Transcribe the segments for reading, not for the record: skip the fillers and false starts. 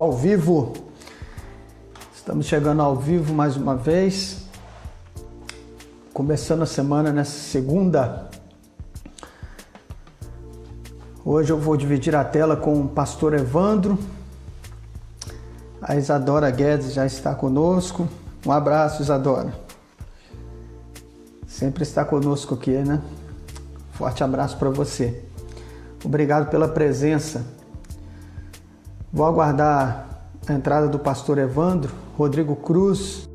ao vivo. Estamos chegando ao vivo mais uma vez. Começando a semana nessa segunda. Hoje eu vou dividir a tela com o pastor Evandro. A Isadora Guedes já está conosco. Um abraço, Isadora. Sempre está conosco aqui, né? Forte abraço para você. Obrigado pela presença. Vou aguardar a entrada do pastor Evandro. Rodrigo Cruz.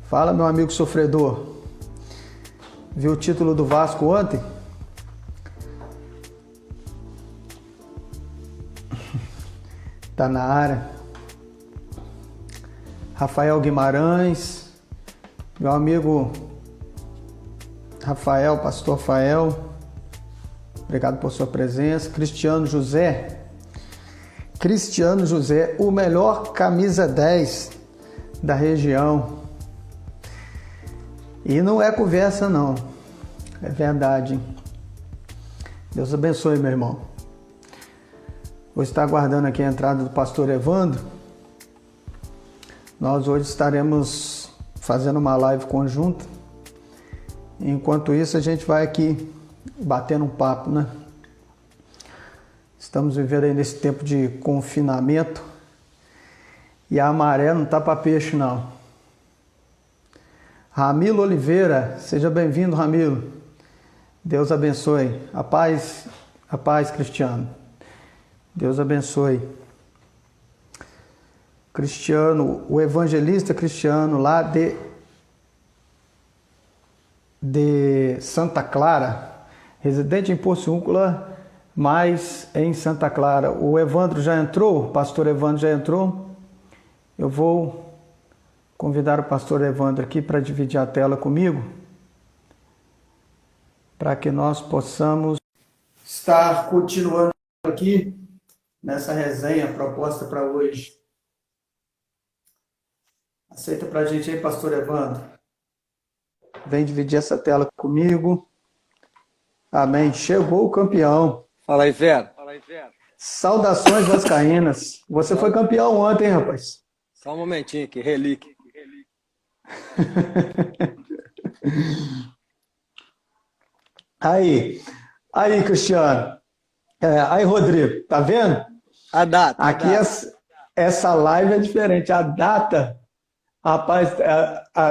Fala, meu amigo sofredor. Viu o título do Vasco ontem? Tá na área. Rafael Guimarães. Meu amigo Rafael, pastor Rafael. Obrigado por sua presença. Cristiano José, o melhor camisa 10 da região. E não é conversa não, é verdade, hein? Deus abençoe, meu irmão. Vou estar aguardando aqui a entrada do pastor Evandro. Nós hoje estaremos fazendo uma live conjunta. Enquanto isso, a gente vai aqui batendo um papo, né? Estamos vivendo aí nesse tempo de confinamento e a maré não tá para peixe, não. Ramilo Oliveira, seja bem-vindo, Ramilo. Deus abençoe. A paz, Cristiano. Deus abençoe. Cristiano, o evangelista Cristiano, lá de Santa Clara, residente em Porciúncula, mas em Santa Clara. O Evandro já entrou? O pastor Evandro já entrou? Eu vou convidar o pastor Evandro aqui para dividir a tela comigo, para que nós possamos estar continuando aqui nessa resenha proposta para hoje. Aceita para a gente aí, pastor Evandro. Vem dividir essa tela comigo. Amém. Chegou o campeão. Fala aí, Vera. Saudações vascaínas. Você foi campeão ontem, rapaz. Só um momentinho aqui, relíquia. Aí, Cristiano. Aí, Rodrigo, tá vendo? A data. Aqui essa live é diferente. A data, rapaz,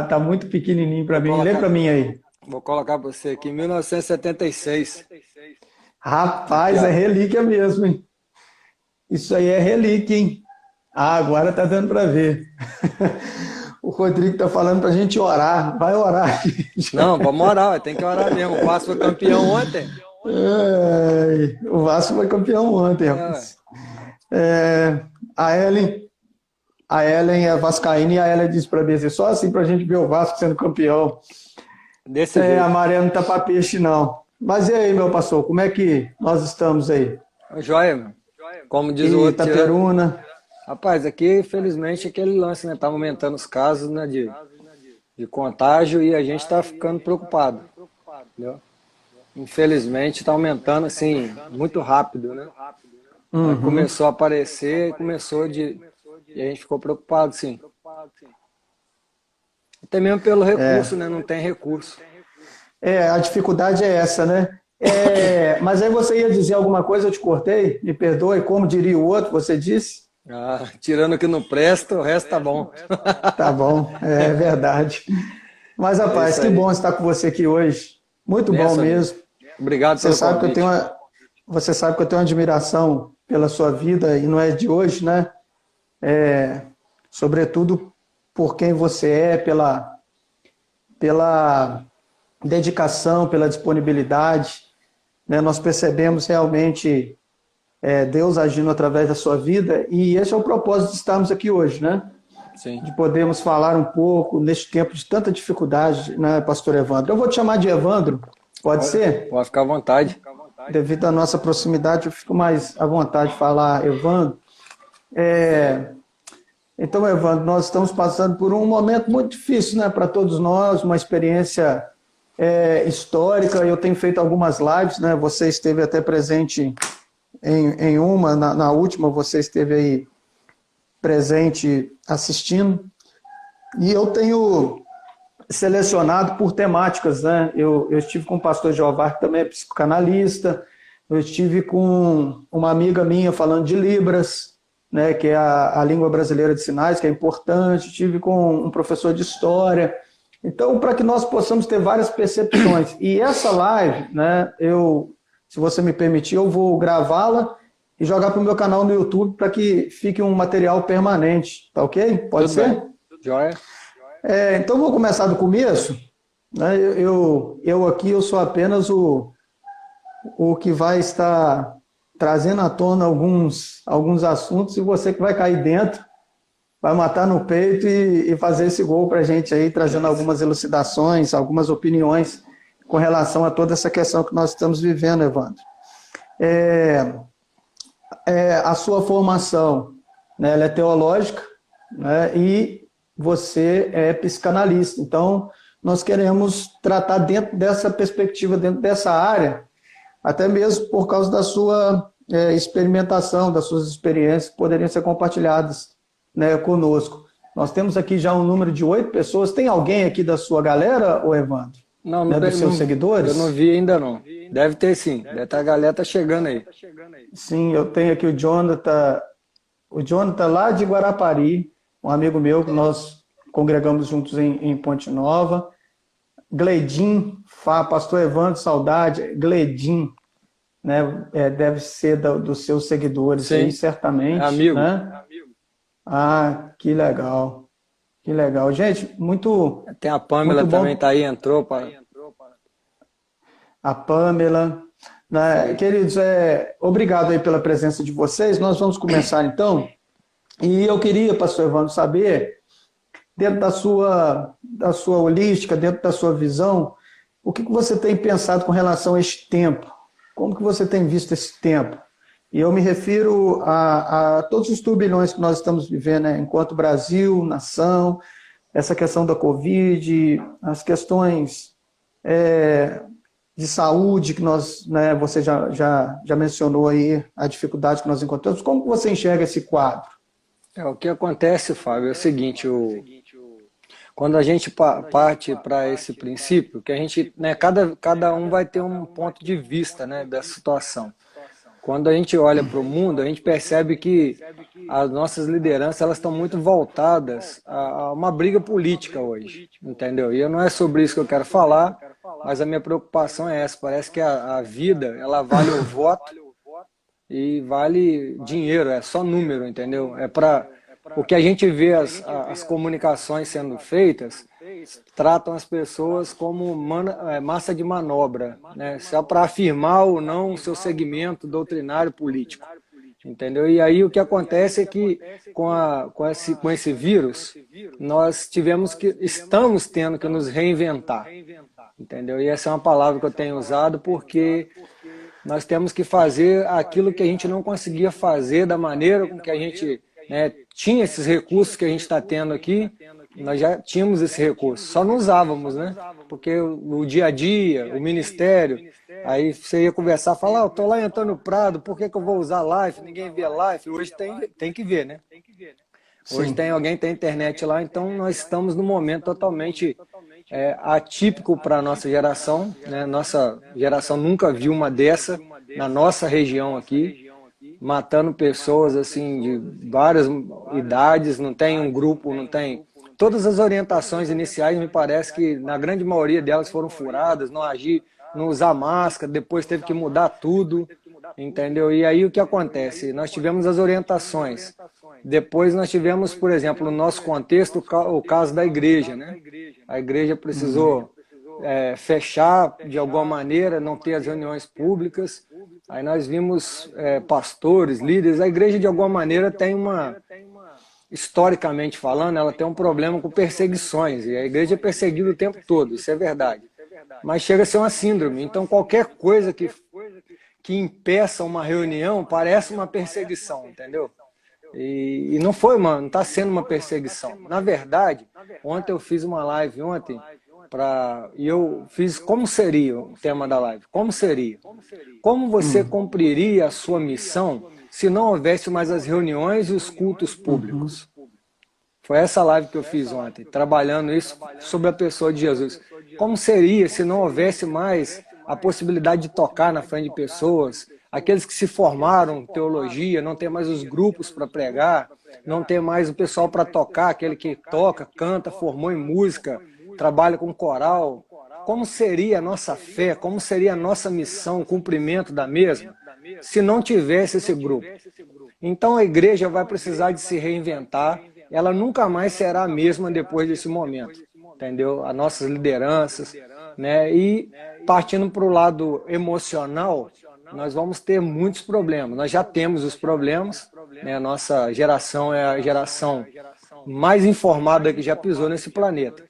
tá muito pequenininho para mim. Lê para mim aí. Vou colocar para você aqui, 1976. Rapaz, é relíquia mesmo, hein? Isso aí é relíquia, hein? Agora tá dando para ver. O Rodrigo tá falando pra gente orar. Vai orar. Não, vamos orar, tem que orar mesmo. O Vasco foi campeão ontem. O Vasco foi campeão ontem, rapaz. A Ellen é vascaína e a Ellen disse pra mim assim, só assim pra gente ver o Vasco sendo campeão. Desse jeito. A maré não tá pra peixe, não. Mas e aí, meu pastor, como é que nós estamos aí? Joia, meu. Como diz o outro. Itaperuna. Rapaz, aqui, felizmente, aquele lance, né? Tá aumentando os casos, né, de contágio e a gente tá ficando preocupado. Entendeu? Infelizmente, tá aumentando, assim, muito rápido, né? Uhum. Começou a aparecer, e a gente ficou preocupado, sim. Até mesmo pelo recurso, né? Não tem recurso. A dificuldade é essa, né? Mas aí você ia dizer alguma coisa, eu te cortei, me perdoe, como diria o outro, você disse? Tirando o que não presta, o resto tá bom. Tá bom, é verdade. Mas, rapaz, que bom estar com você aqui hoje. Muito bom mesmo. Obrigado pelo convite. Você sabe que eu tenho uma admiração pela sua vida, e não é de hoje, né? Sobretudo por quem você é, pela dedicação, pela disponibilidade, né? Nós percebemos realmente Deus agindo através da sua vida, e esse é o propósito de estarmos aqui hoje, né? Sim. De podermos falar um pouco neste tempo de tanta dificuldade, né, pastor Evandro? Eu vou te chamar de Evandro, pode ser? Pode ficar à vontade. Devido à nossa proximidade, eu fico mais à vontade de falar Evandro. Então, Evandro, nós estamos passando por um momento muito difícil, né, para todos nós, uma experiência histórica. Eu tenho feito algumas lives, né? Você esteve até presente em uma, na última você esteve aí presente assistindo. E eu tenho selecionado por temáticas, né? Eu estive com o pastor Jeová, que também é psicanalista, eu estive com uma amiga minha falando de Libras, né, que é a língua brasileira de sinais, que é importante, estive com um professor de história. Então, para que nós possamos ter várias percepções. E essa live, né, se você me permitir, eu vou gravá-la e jogar para o meu canal no YouTube para que fique um material permanente, tá ok? Pode Tudo ser? bem. Joia. Então, vou começar do começo. Né? Eu aqui eu sou apenas o que vai estar trazendo à tona alguns assuntos, e você que vai cair dentro, vai matar no peito e fazer esse gol para a gente aí, trazendo algumas elucidações, algumas opiniões com relação a toda essa questão que nós estamos vivendo, Evandro. A sua formação, né, ela é teológica, né, e você é psicanalista. Então, nós queremos tratar dentro dessa perspectiva, dentro dessa área, até mesmo por causa da sua experimentação, das suas experiências que poderiam ser compartilhadas, né, conosco. Nós temos aqui já um número de 8 pessoas. Tem alguém aqui da sua galera, ô Evandro? Não, né, dos seus seguidores? Eu não vi ainda não. Deve ter sim. A galera tá chegando aí. Sim, eu tenho aqui o Jonathan lá de Guarapari, um amigo meu, que nós congregamos juntos em Ponte Nova. Gledim, pastor Evandro, saudade. Gledim, né, deve ser dos seus seguidores. Sim, aí, certamente. É amigo. Né? Ah, que legal. Que legal. Gente, muito. Tem a Pamela muito bom. Também, tá aí, entrou. A Pamela. Né? Queridos, obrigado aí pela presença de vocês. Nós vamos começar então. E eu queria, pastor Evandro, saber, dentro da sua holística, dentro da sua visão, o que você tem pensado com relação a este tempo? Como que você tem visto esse tempo? E eu me refiro a todos os turbilhões que nós estamos vivendo, né? Enquanto Brasil, nação, essa questão da Covid, as questões de saúde que nós, né, você já mencionou aí, a dificuldade que nós encontramos. Como que você enxerga esse quadro? O que acontece, Fábio, é o seguinte, quando a gente parte para esse princípio, que a gente, né, cada um vai ter um ponto de vista, né, da situação. Quando a gente olha para o mundo, a gente percebe que as nossas lideranças elas estão muito voltadas a uma briga política hoje, entendeu? E não é sobre isso que eu quero falar, mas a minha preocupação é essa. Parece que a vida ela vale o voto e vale dinheiro, é só número, entendeu? O que a gente vê as comunicações sendo feitas, tratam as pessoas como massa de manobra, né? Só para afirmar ou não o seu segmento doutrinário político, entendeu? E aí o que acontece é que com esse vírus, nós estamos tendo que nos reinventar, entendeu? E essa é uma palavra que eu tenho usado porque nós temos que fazer aquilo que a gente não conseguia fazer da maneira com que a gente, né, tinha esses recursos que a gente está tendo aqui. Nós já tínhamos esse recurso, só não usávamos, né? Porque o dia a dia, o ministério, aí você ia conversar, falar, eu estou lá em Antônio Prado, por que eu vou usar live? Ninguém vê live. Hoje tem que ver, né? Hoje alguém tem internet lá, então nós estamos num momento totalmente atípico para a nossa geração, né? Nossa geração nunca viu uma dessa na nossa região aqui, matando pessoas assim de várias idades, não tem um grupo, não tem... Todas as orientações iniciais, me parece que na grande maioria delas foram furadas, não agir, não usar máscara, depois teve que mudar tudo, entendeu? E aí o que acontece? Nós tivemos as orientações, depois nós tivemos, por exemplo, no nosso contexto, o caso da igreja, né? A igreja precisou fechar de alguma maneira, não ter as reuniões públicas, aí nós vimos pastores, líderes, a igreja de alguma maneira tem historicamente falando, ela tem um problema com perseguições, e a igreja é perseguida o tempo todo, isso é verdade. Mas chega a ser uma síndrome, então qualquer coisa que impeça uma reunião parece uma perseguição, entendeu? E não foi, não está sendo uma perseguição. Na verdade, ontem eu fiz uma live e eu fiz como seria o tema da live. Como seria? Como você cumpriria a sua missão se não houvesse mais as reuniões e os cultos públicos? Foi essa live que eu fiz ontem, trabalhando isso sobre a pessoa de Jesus. Como seria se não houvesse mais a possibilidade de tocar na frente de pessoas, aqueles que se formaram em teologia, não tem mais os grupos para pregar, não tem mais o pessoal para tocar, aquele que toca, canta, formou em música, trabalha com coral. Como seria a nossa fé, como seria a nossa missão, o cumprimento da mesma, se não tivesse esse grupo? Então a igreja vai precisar de se reinventar, ela nunca mais será a mesma depois desse momento, entendeu? As nossas lideranças, né? E partindo para o lado emocional, nós vamos ter muitos problemas. Nós já temos os problemas, né? A nossa geração é a geração mais informada que já pisou nesse planeta.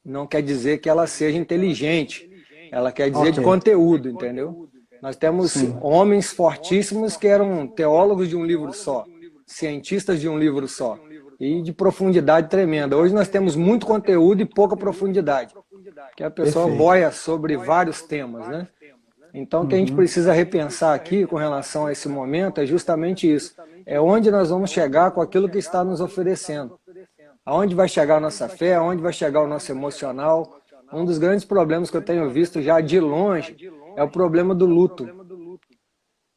Não quer dizer que ela seja inteligente, ela quer dizer de conteúdo, entendeu? Nós temos homens fortíssimos que eram teólogos de um livro só, cientistas de um livro só, e de profundidade tremenda. Hoje nós temos muito conteúdo e pouca profundidade, que a pessoa boia sobre vários temas, né? Então o que a gente precisa repensar aqui com relação a esse momento é justamente isso. É onde nós vamos chegar com aquilo que está nos oferecendo. Aonde vai chegar a nossa fé, aonde vai chegar o nosso emocional. Um dos grandes problemas que eu tenho visto já de longe é o problema do luto.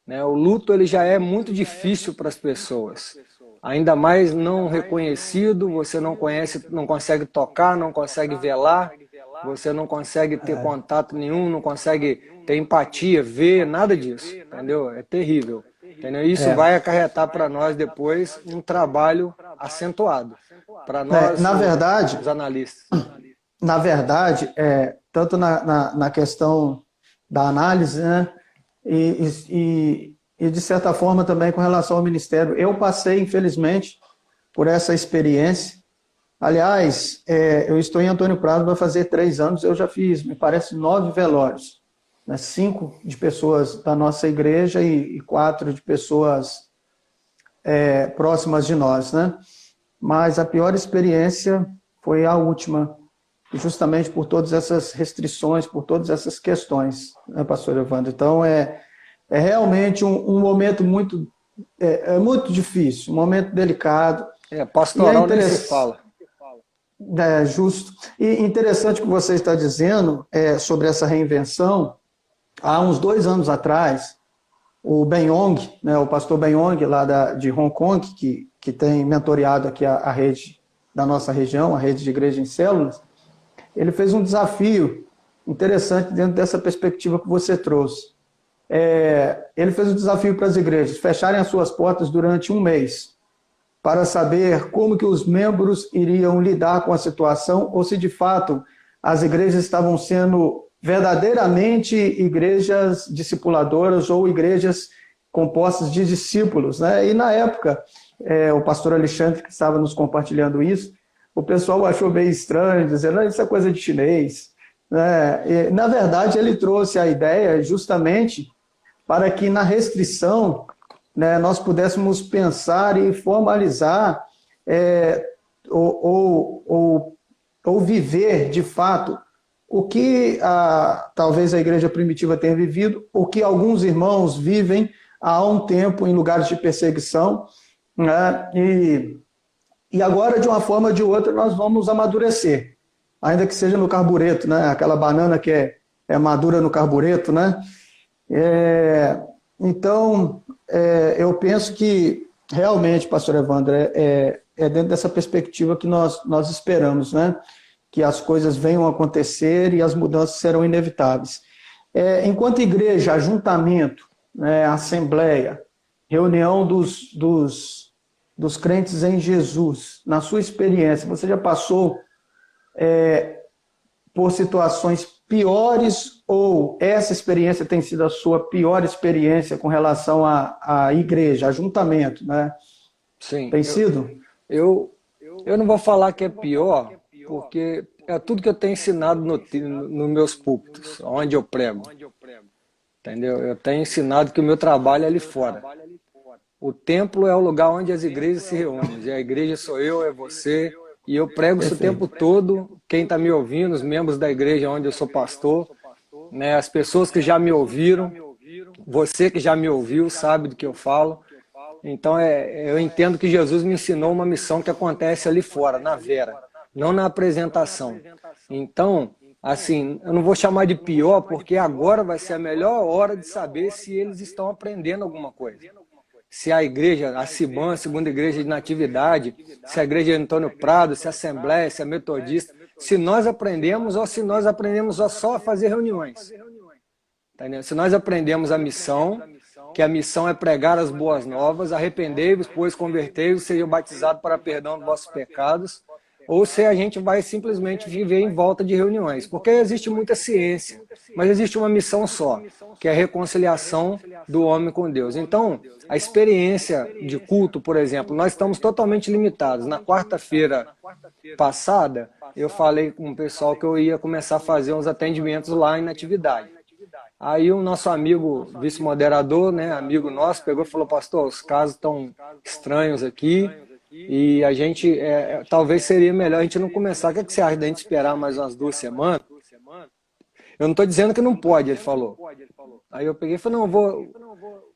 Né? O luto ele já é muito difícil para as pessoas. Ainda mais não reconhecido, você não conhece, não consegue tocar, não consegue velar, você não consegue ter contato nenhum, não consegue ter empatia, ver, nada disso, entendeu? É terrível. Entendeu? Isso vai acarretar para nós depois um trabalho acentuado, para nós, na verdade, os analistas. Na verdade, tanto na questão da análise, né, e de certa forma também com relação ao ministério, eu passei, infelizmente, por essa experiência. Aliás, eu estou em Antônio Prado, vai fazer 3 anos, eu já fiz, me parece, 9 velórios, né, 5 de pessoas da nossa igreja e 4 de pessoas próximas de nós, né? Mas a pior experiência foi a última, justamente por todas essas restrições, por todas essas questões, né, pastor Evandro? Então, é realmente um momento muito, muito difícil, um momento delicado. Pastoral nem se fala. Justo. E interessante o que você está dizendo sobre essa reinvenção. Há uns 2 anos atrás, o Ben Yong, né, o pastor Ben Yong, lá de Hong Kong, que tem mentoreado aqui a rede da nossa região, a rede de igreja em células, ele fez um desafio interessante dentro dessa perspectiva que você trouxe. Ele fez um desafio para as igrejas fecharem as suas portas durante 1 mês, para saber como que os membros iriam lidar com a situação, ou se de fato as igrejas estavam sendo verdadeiramente igrejas discipuladoras ou igrejas compostas de discípulos, né? E na época, o pastor Alexandre, que estava nos compartilhando isso, o pessoal achou meio estranho, dizendo, isso é coisa de chinês, né? E, na verdade, ele trouxe a ideia justamente para que na restrição, né, nós pudéssemos pensar e formalizar ou viver, de fato, o que talvez a igreja primitiva tenha vivido, o que alguns irmãos vivem há um tempo em lugares de perseguição, né? E agora, de uma forma ou de outra, nós vamos amadurecer, ainda que seja no carbureto, né? Aquela banana que é madura no carbureto, né? Então, eu penso que realmente, pastor Evandro, é dentro dessa perspectiva que nós esperamos, né? Que as coisas venham a acontecer e as mudanças serão inevitáveis. Enquanto igreja, ajuntamento, né, assembleia, reunião dos crentes em Jesus, na sua experiência, você já passou por situações piores ou essa experiência tem sido a sua pior experiência com relação à igreja, ajuntamento, né? Sim. Tem sido? Eu não vou falar que é pior, porque é tudo que eu tenho ensinado nos meus púlpitos, onde eu prego. Entendeu? Eu tenho ensinado que o meu trabalho é ali fora. O templo é o lugar onde as igrejas se reúnem. E a igreja sou eu, é você. E eu prego isso o tempo todo. Quem está me ouvindo, os membros da igreja onde eu sou pastor, né, as pessoas que já me ouviram, você que já me ouviu sabe do que eu falo. Então, eu entendo que Jesus me ensinou uma missão que acontece ali fora, na Vera, não na apresentação. Então, assim, eu não vou chamar de pior, porque agora vai ser a melhor hora de saber se eles estão aprendendo alguma coisa. Se a igreja, a CIBAN, a segunda igreja de natividade, se a igreja de Antônio Prado, se a Assembleia, se a Metodista, se nós aprendemos ou se nós aprendemos só a fazer reuniões. Tá entendendo? Se nós aprendemos a missão, que a missão é pregar as boas novas, arrependei-vos, pois convertei-vos, sejam batizados para perdão dos vossos pecados, ou se a gente vai simplesmente viver em volta de reuniões. Porque existe muita ciência, mas existe uma missão só, que é a reconciliação do homem com Deus. Então, a experiência de culto, por exemplo, nós estamos totalmente limitados. Na quarta-feira passada, eu falei com o pessoal que eu ia começar a fazer uns atendimentos lá em Natividade. Aí o nosso amigo vice-moderador, né, amigo nosso, pegou e falou: pastor, os casos estão estranhos aqui e a gente, talvez seria melhor a gente não começar. O que você acha da gente esperar mais umas 2 semanas? Eu não estou dizendo que não pode, ele falou. Aí eu peguei e falei: não,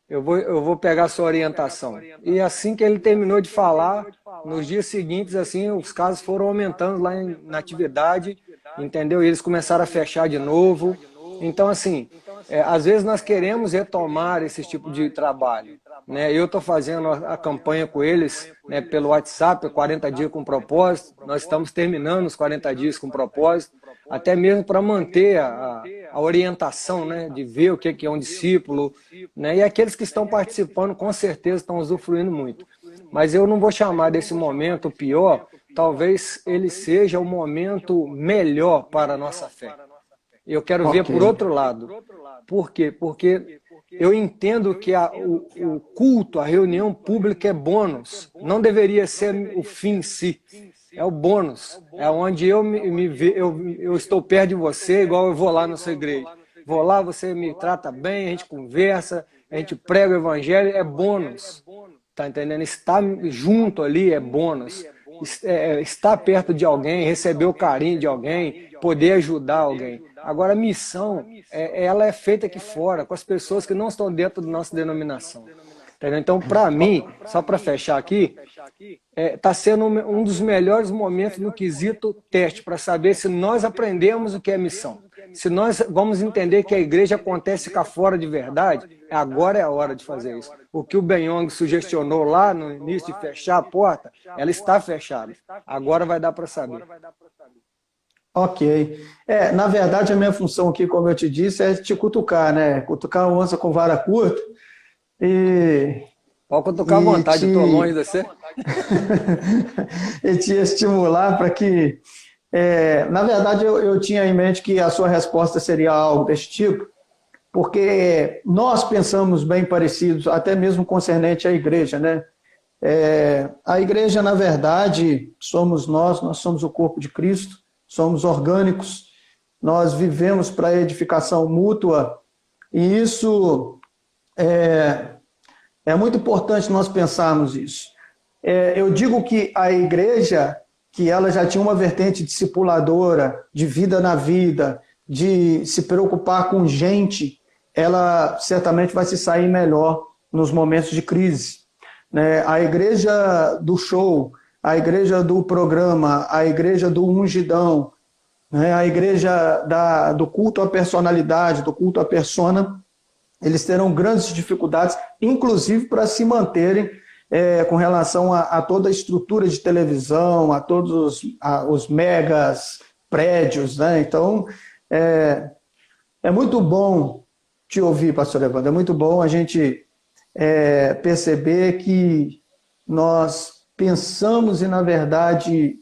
eu vou pegar a sua orientação. E assim que ele terminou de falar, nos dias seguintes, assim, os casos foram aumentando lá na atividade, entendeu? E eles começaram a fechar de novo. Então, assim, às vezes nós queremos retomar esse tipo de trabalho, né? Eu estou fazendo a campanha com eles, né, pelo WhatsApp, 40 dias com propósito. Nós estamos terminando os 40 dias com propósito, até mesmo para manter a orientação, né, de ver o que é um discípulo, né? E aqueles que estão participando, com certeza, estão usufruindo muito. Mas eu não vou chamar desse momento pior, talvez ele seja o momento melhor para a nossa fé. Eu quero ver por outro lado. Por quê? Porque eu entendo que o culto, a reunião pública é bônus. Não deveria ser o fim em si. É o bônus. É onde eu estou perto de você, igual eu vou lá na sua igreja. Vou lá, você me trata bem, a gente conversa, a gente prega o evangelho, é bônus. Tá entendendo? Estar junto ali é bônus. Estar perto de alguém, receber o carinho de alguém, poder ajudar alguém. Agora, a missão, ela é feita aqui fora, com as pessoas que não estão dentro da nossa denominação. Entendeu? Então, para mim, só para fechar aqui, está sendo um dos melhores momentos no quesito teste, para saber se nós aprendemos o que é missão. Se nós vamos entender que a igreja acontece cá fora de verdade, agora é a hora de fazer isso. O que o Ben-Yong sugestionou lá no início de fechar a porta, ela está fechada. Agora vai dar para saber. Ok. Na verdade, a minha função aqui, como eu te disse, é te cutucar, né? Cutucar uma onça com vara curta. Pode cutucar à vontade, eu estou longe de você. E te estimular para que... na verdade, eu tinha em mente que a sua resposta seria algo desse tipo, porque nós pensamos bem parecidos, até mesmo concernente à igreja, né? A igreja, na verdade, somos nós somos o corpo de Cristo, somos orgânicos, nós vivemos para a edificação mútua, e isso é muito importante nós pensarmos isso. Eu digo que a igreja, que ela já tinha uma vertente discipuladora, de vida na vida, de se preocupar com gente, ela certamente vai se sair melhor nos momentos de crise. A igreja do show, a igreja do programa, a igreja do ungidão, a igreja do culto à personalidade, do culto à persona, eles terão grandes dificuldades, inclusive para se manterem com relação a toda a estrutura de televisão, a todos os megas prédios, né? Então, é muito bom te ouvir, pastor Evandro, é muito bom a gente perceber que nós pensamos e, na verdade,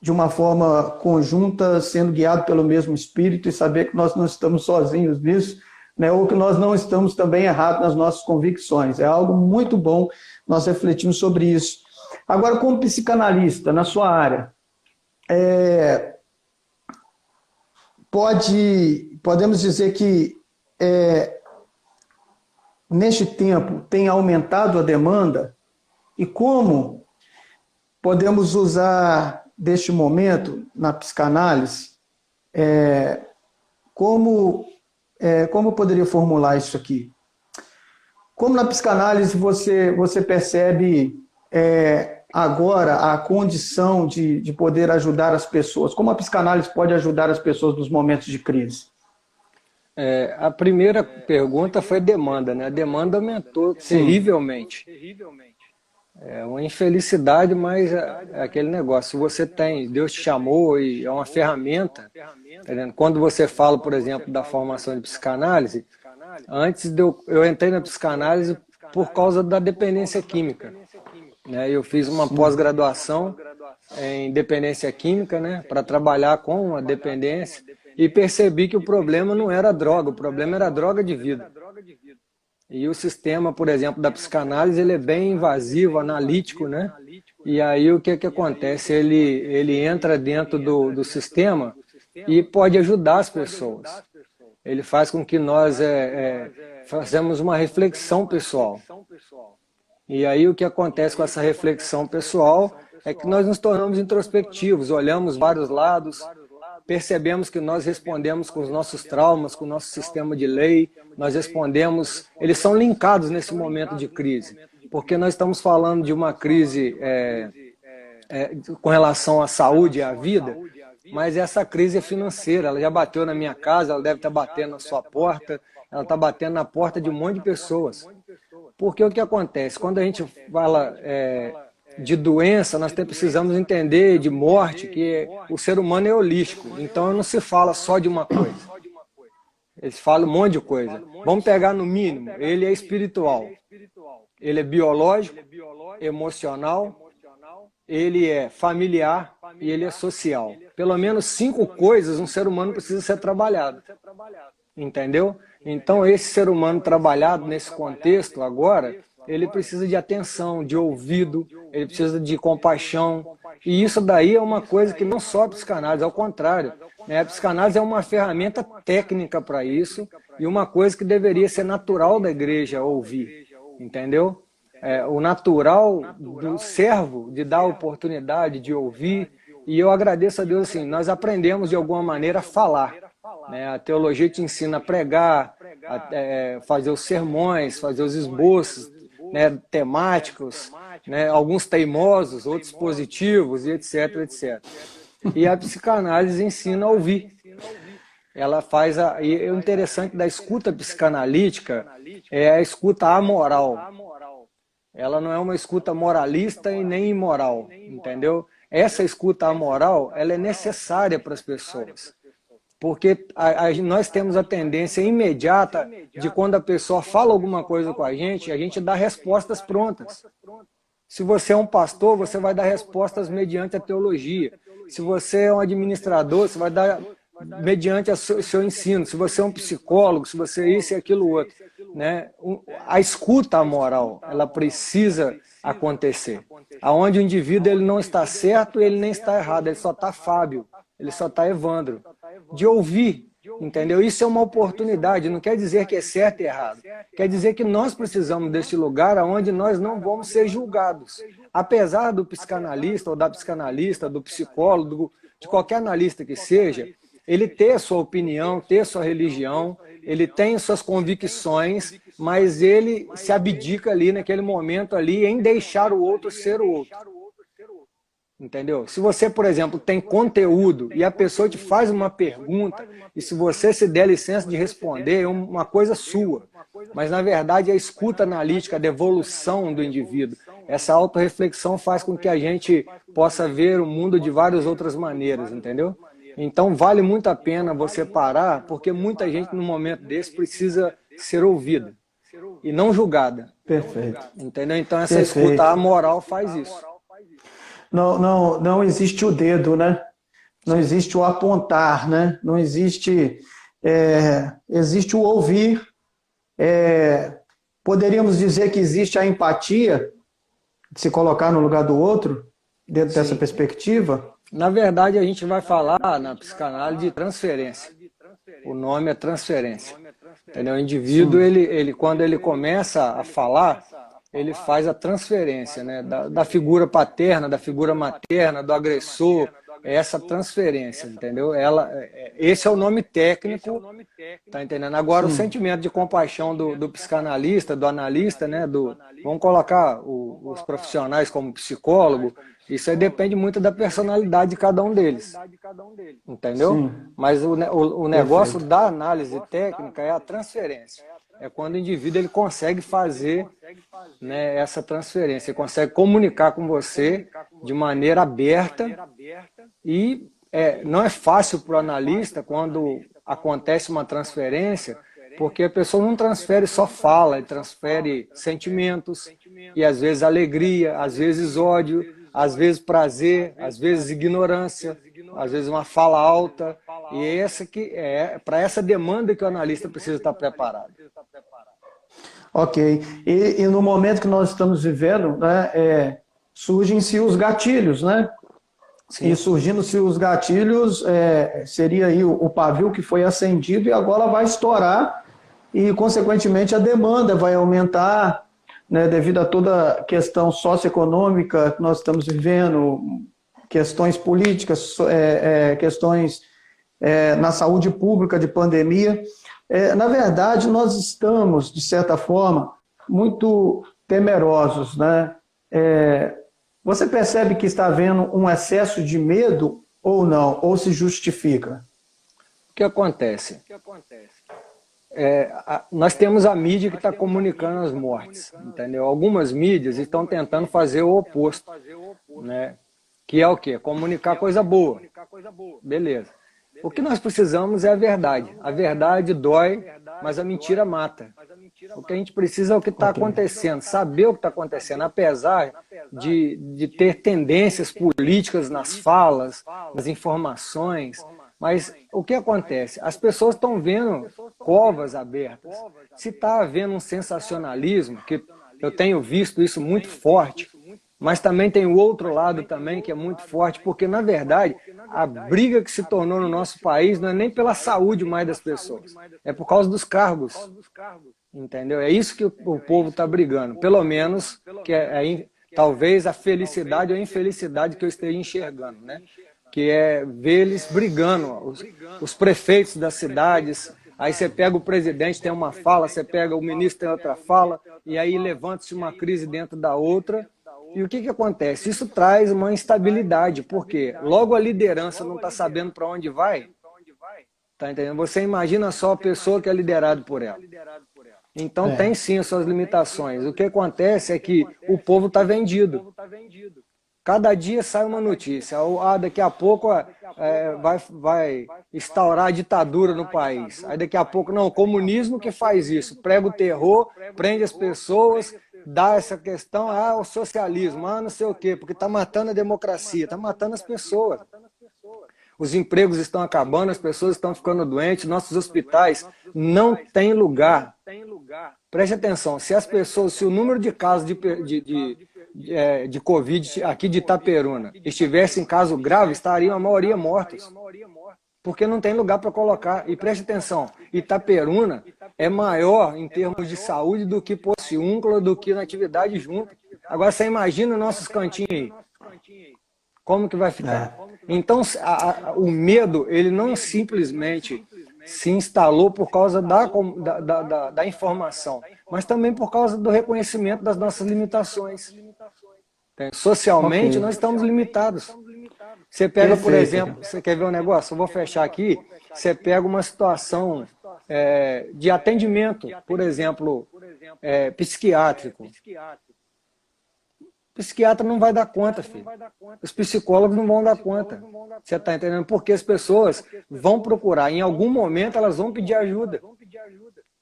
de uma forma conjunta, sendo guiado pelo mesmo Espírito, e saber que nós não estamos sozinhos nisso, né, ou que nós não estamos também errados nas nossas convicções. É algo muito bom nós refletirmos sobre isso. Agora, como psicanalista, na sua área, podemos dizer que neste tempo tem aumentado a demanda, e como podemos usar deste momento na psicanálise, como poderia formular isso aqui? Como na psicanálise você percebe agora a condição de poder ajudar as pessoas? Como a psicanálise pode ajudar as pessoas nos momentos de crise? A primeira pergunta foi demanda, né? A demanda aumentou terrivelmente. É uma infelicidade, mas é aquele negócio. Se você tem, Deus te chamou e é uma ferramenta, tá vendo? Quando você fala, por exemplo, da formação de psicanálise, antes eu entrei na psicanálise por causa da dependência química, né? Eu fiz uma pós-graduação em dependência química, né, para trabalhar com a dependência e percebi que o problema não era a droga, o problema era a droga de vida. E o sistema, por exemplo, da psicanálise, ele é bem invasivo, analítico, né? E aí o que acontece? Ele entra dentro do sistema e pode ajudar as pessoas. Ele faz com que nós façamos uma reflexão pessoal. E aí o que acontece com essa reflexão pessoal é que nós nos tornamos introspectivos, olhamos vários lados, percebemos que nós respondemos com os nossos traumas, com o nosso sistema de lei, nós respondemos, eles são linkados nesse momento de crise, porque nós estamos falando de uma crise com relação à saúde e à vida, mas essa crise é financeira, ela já bateu na minha casa, ela deve estar batendo na sua porta, ela está batendo na porta de um monte de pessoas. Porque o que acontece? Quando a gente fala de doença, nós precisamos entender de morte, que o ser humano é holístico. Então não se fala só de uma coisa. Eles falam um monte de coisa. Vamos pegar no mínimo, ele é espiritual. Ele é biológico, emocional, ele é familiar e ele é social. Pelo menos 5 coisas um ser humano precisa ser trabalhado. Entendeu? Então esse ser humano trabalhado nesse contexto agora, ele precisa de atenção, de ouvido, ele precisa de compaixão. E isso daí é uma coisa que não só a psicanálise, ao contrário. Né? A psicanálise é uma ferramenta técnica para isso e uma coisa que deveria ser natural da igreja ouvir. Entendeu? O natural do servo de dar a oportunidade de ouvir. E eu agradeço a Deus, assim, nós aprendemos de alguma maneira a falar. Né? A teologia te ensina a pregar, a fazer os sermões, fazer os esboços, né, temáticos, né, alguns teimosos, outros positivos, e etc, etc. E a psicanálise ensina a ouvir. Ela faz e o interessante da escuta psicanalítica é a escuta amoral. Ela não é uma escuta moralista e nem imoral, entendeu? Essa escuta amoral, ela é necessária para as pessoas. Porque nós temos a tendência imediata de quando a pessoa fala alguma coisa com a gente dá respostas prontas. Se você é um pastor, você vai dar respostas mediante a teologia. Se você é um administrador, você vai dar mediante o seu ensino. Se você é um psicólogo, se você é isso e aquilo outro. Né? A escuta moral, ela precisa acontecer. Aonde o indivíduo ele não está certo, ele nem está errado, ele só está Fábio, ele só está Evandro. De ouvir, entendeu? Isso é uma oportunidade, não quer dizer que é certo e errado. Quer dizer que nós precisamos desse lugar onde nós não vamos ser julgados. Apesar do psicanalista ou da psicanalista, do psicólogo, de qualquer analista que seja, ele ter a sua opinião, ter a sua religião, ele tem suas convicções, mas ele se abdica ali naquele momento ali em deixar o outro ser o outro. Entendeu? Se você, por exemplo, tem conteúdo e a pessoa te faz uma pergunta e se você se der licença de responder, é uma coisa sua. Mas, na verdade, a escuta analítica, a devolução do indivíduo, essa autorreflexão faz com que a gente possa ver o mundo de várias outras maneiras, entendeu? Então, vale muito a pena você parar, porque muita gente, num momento desse, precisa ser ouvida e não julgada. Perfeito. Entendeu? Então, essa escuta amoral faz isso. Não existe o dedo, né? Não existe o apontar, né? Não existe... existe o ouvir. Poderíamos dizer que existe a empatia, de se colocar no lugar do outro, dentro dessa perspectiva? Na verdade, a gente vai falar na psicanálise de transferência. O nome é transferência. Entendeu? O indivíduo, quando ele começa a falar, ele faz a transferência, né? Da figura paterna, da figura materna, do agressor, é essa transferência, entendeu? Esse é o nome técnico, tá entendendo? Agora, o Sim. sentimento de compaixão do psicanalista, do analista, né? Vamos colocar os profissionais como psicólogo, isso aí depende muito da personalidade de cada um deles, entendeu? Sim. Mas o negócio Perfeito. da análise técnica é a transferência. É quando o indivíduo ele consegue fazer, né, essa transferência, ele consegue comunicar com você de maneira aberta e não é fácil para o analista quando acontece uma transferência, porque a pessoa não transfere só fala, ele transfere sentimentos, e às vezes alegria, às vezes ódio, às vezes prazer, às vezes ignorância, às vezes uma fala alta, e essa que é para essa demanda que o analista precisa estar preparado. Ok. E no momento que nós estamos vivendo, né, surgem-se os gatilhos, né? E Sim. surgindo-se os gatilhos, seria aí o pavio que foi acendido e agora vai estourar e, consequentemente, a demanda vai aumentar, né, devido a toda a questão socioeconômica que nós estamos vivendo, questões políticas, questões na saúde pública de pandemia. Na verdade, nós estamos, de certa forma, muito temerosos, né? Você percebe que está havendo um excesso de medo ou não? Ou se justifica? O que acontece? Nós temos a mídia que está comunicando as mortes, entendeu? Algumas mídias estão tentando fazer o oposto, né? Que é o quê? Comunicar coisa boa. Beleza. O que nós precisamos é a verdade. A verdade dói, mas a mentira mata. O que a gente precisa é o que está Ok. acontecendo, saber o que está acontecendo, apesar de ter tendências políticas nas falas, nas informações. Mas o que acontece? As pessoas estão vendo covas abertas. Se está havendo um sensacionalismo, que eu tenho visto isso muito forte, mas também tem o outro lado também que é muito forte, porque na verdade a briga que se tornou no nosso país não é nem pela saúde mais das pessoas, é por causa dos cargos, entendeu? É isso que o povo está brigando, pelo menos que talvez a felicidade ou a infelicidade que eu esteja enxergando, né? Que é ver eles brigando, os prefeitos das cidades. Aí você pega o presidente, tem uma fala, você pega o ministro, tem outra fala, e aí levanta-se uma crise dentro da outra. E o que acontece? Isso traz uma instabilidade, porque logo a liderança não está sabendo para onde vai, tá entendendo? Você imagina só a pessoa que é liderada por ela. Então tem sim as suas limitações. O que acontece é que o povo está vendido. Cada dia sai uma notícia. Daqui a pouco vai instaurar a ditadura no país. Aí daqui a pouco, não, o comunismo que faz isso. Prega o terror, prende as pessoas, dá essa questão, o socialismo, não sei o quê, porque está matando a democracia, está matando as pessoas. Os empregos estão acabando, as pessoas estão ficando doentes, nossos hospitais não têm lugar. Preste atenção, se o número de casos de Covid aqui de Itaperuna estivesse em caso grave, estariam a maioria mortos. Porque não tem lugar para colocar. E preste atenção, Itaperuna é maior em termos de saúde do que Porciúncula, do que Natividade junto. Agora você imagina nossos cantinhos aí. Como que vai ficar? Então, o medo, ele não simplesmente se instalou por causa da informação, mas também por causa do reconhecimento das nossas limitações. Socialmente, Ok. nós estamos limitados. Você pega, por Perfeito. exemplo, você quer ver um negócio? Eu vou fechar aqui. Você pega uma situação de atendimento, por exemplo, psiquiátrico. O psiquiatra não vai dar conta, filho. Os psicólogos não vão dar conta. Você está entendendo? Porque as pessoas vão procurar, em algum momento elas vão pedir ajuda.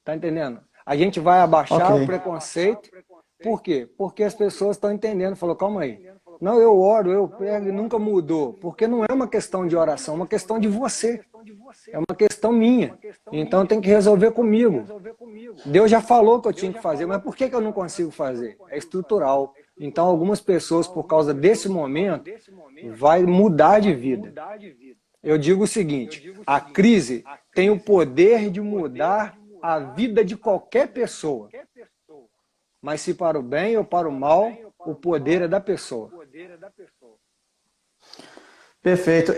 Está entendendo? A gente vai abaixar o Ok. preconceito. Por quê? Porque as pessoas estão entendendo. Falou, calma aí. Não, eu oro, eu pego e nunca mudou. Porque não é uma questão de oração, é uma questão de você. É uma questão minha. Então tem que resolver comigo. Deus já falou que eu tinha que fazer, mas por que eu não consigo fazer? É estrutural. Então algumas pessoas, por causa desse momento, vai mudar de vida. Eu digo o seguinte, a crise tem o poder de mudar a vida de qualquer pessoa. Mas se para o bem ou para o mal, o poder é da pessoa. Perfeito.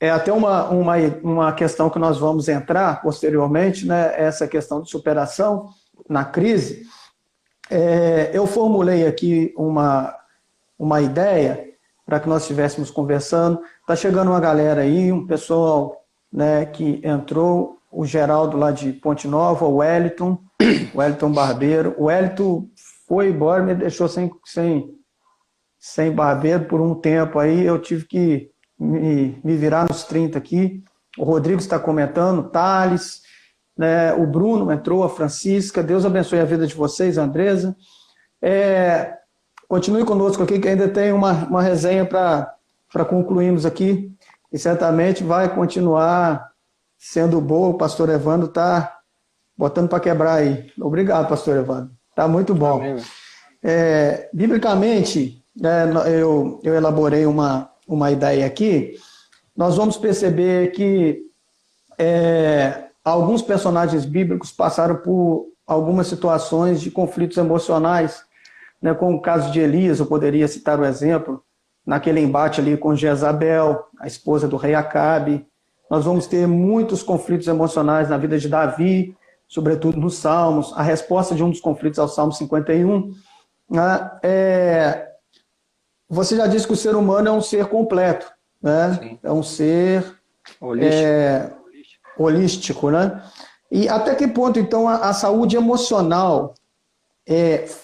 É até uma questão que nós vamos entrar posteriormente, né? Essa questão de superação na crise. Eu formulei aqui uma ideia para que nós estivéssemos conversando. Está chegando uma galera aí, um pessoal, né, que entrou, o Geraldo lá de Ponte Nova, o Wellington Barbeiro. O Wellington foi embora, me deixou sem barbeiro por um tempo aí, eu tive que me virar nos 30 aqui. O Rodrigo está comentando, o Thales, né, o Bruno entrou, a Francisca. Deus abençoe a vida de vocês, Andresa. Continue conosco aqui, que ainda tem uma resenha para concluirmos aqui, e certamente vai continuar sendo boa. O pastor Evandro está botando para quebrar aí. Obrigado, pastor Evandro. Está muito bom. Biblicamente, eu elaborei uma ideia aqui. Nós vamos perceber que alguns personagens bíblicos passaram por algumas situações de conflitos emocionais, né, como o caso de Elias. Eu poderia citar o exemplo, naquele embate ali com Jezabel, a esposa do rei Acabe. Nós vamos ter muitos conflitos emocionais na vida de Davi, sobretudo nos Salmos. A resposta de um dos conflitos ao Salmo 51. Você já disse que o ser humano é um ser completo, né? Sim. É um ser holístico, né? E até que ponto, então, a saúde emocional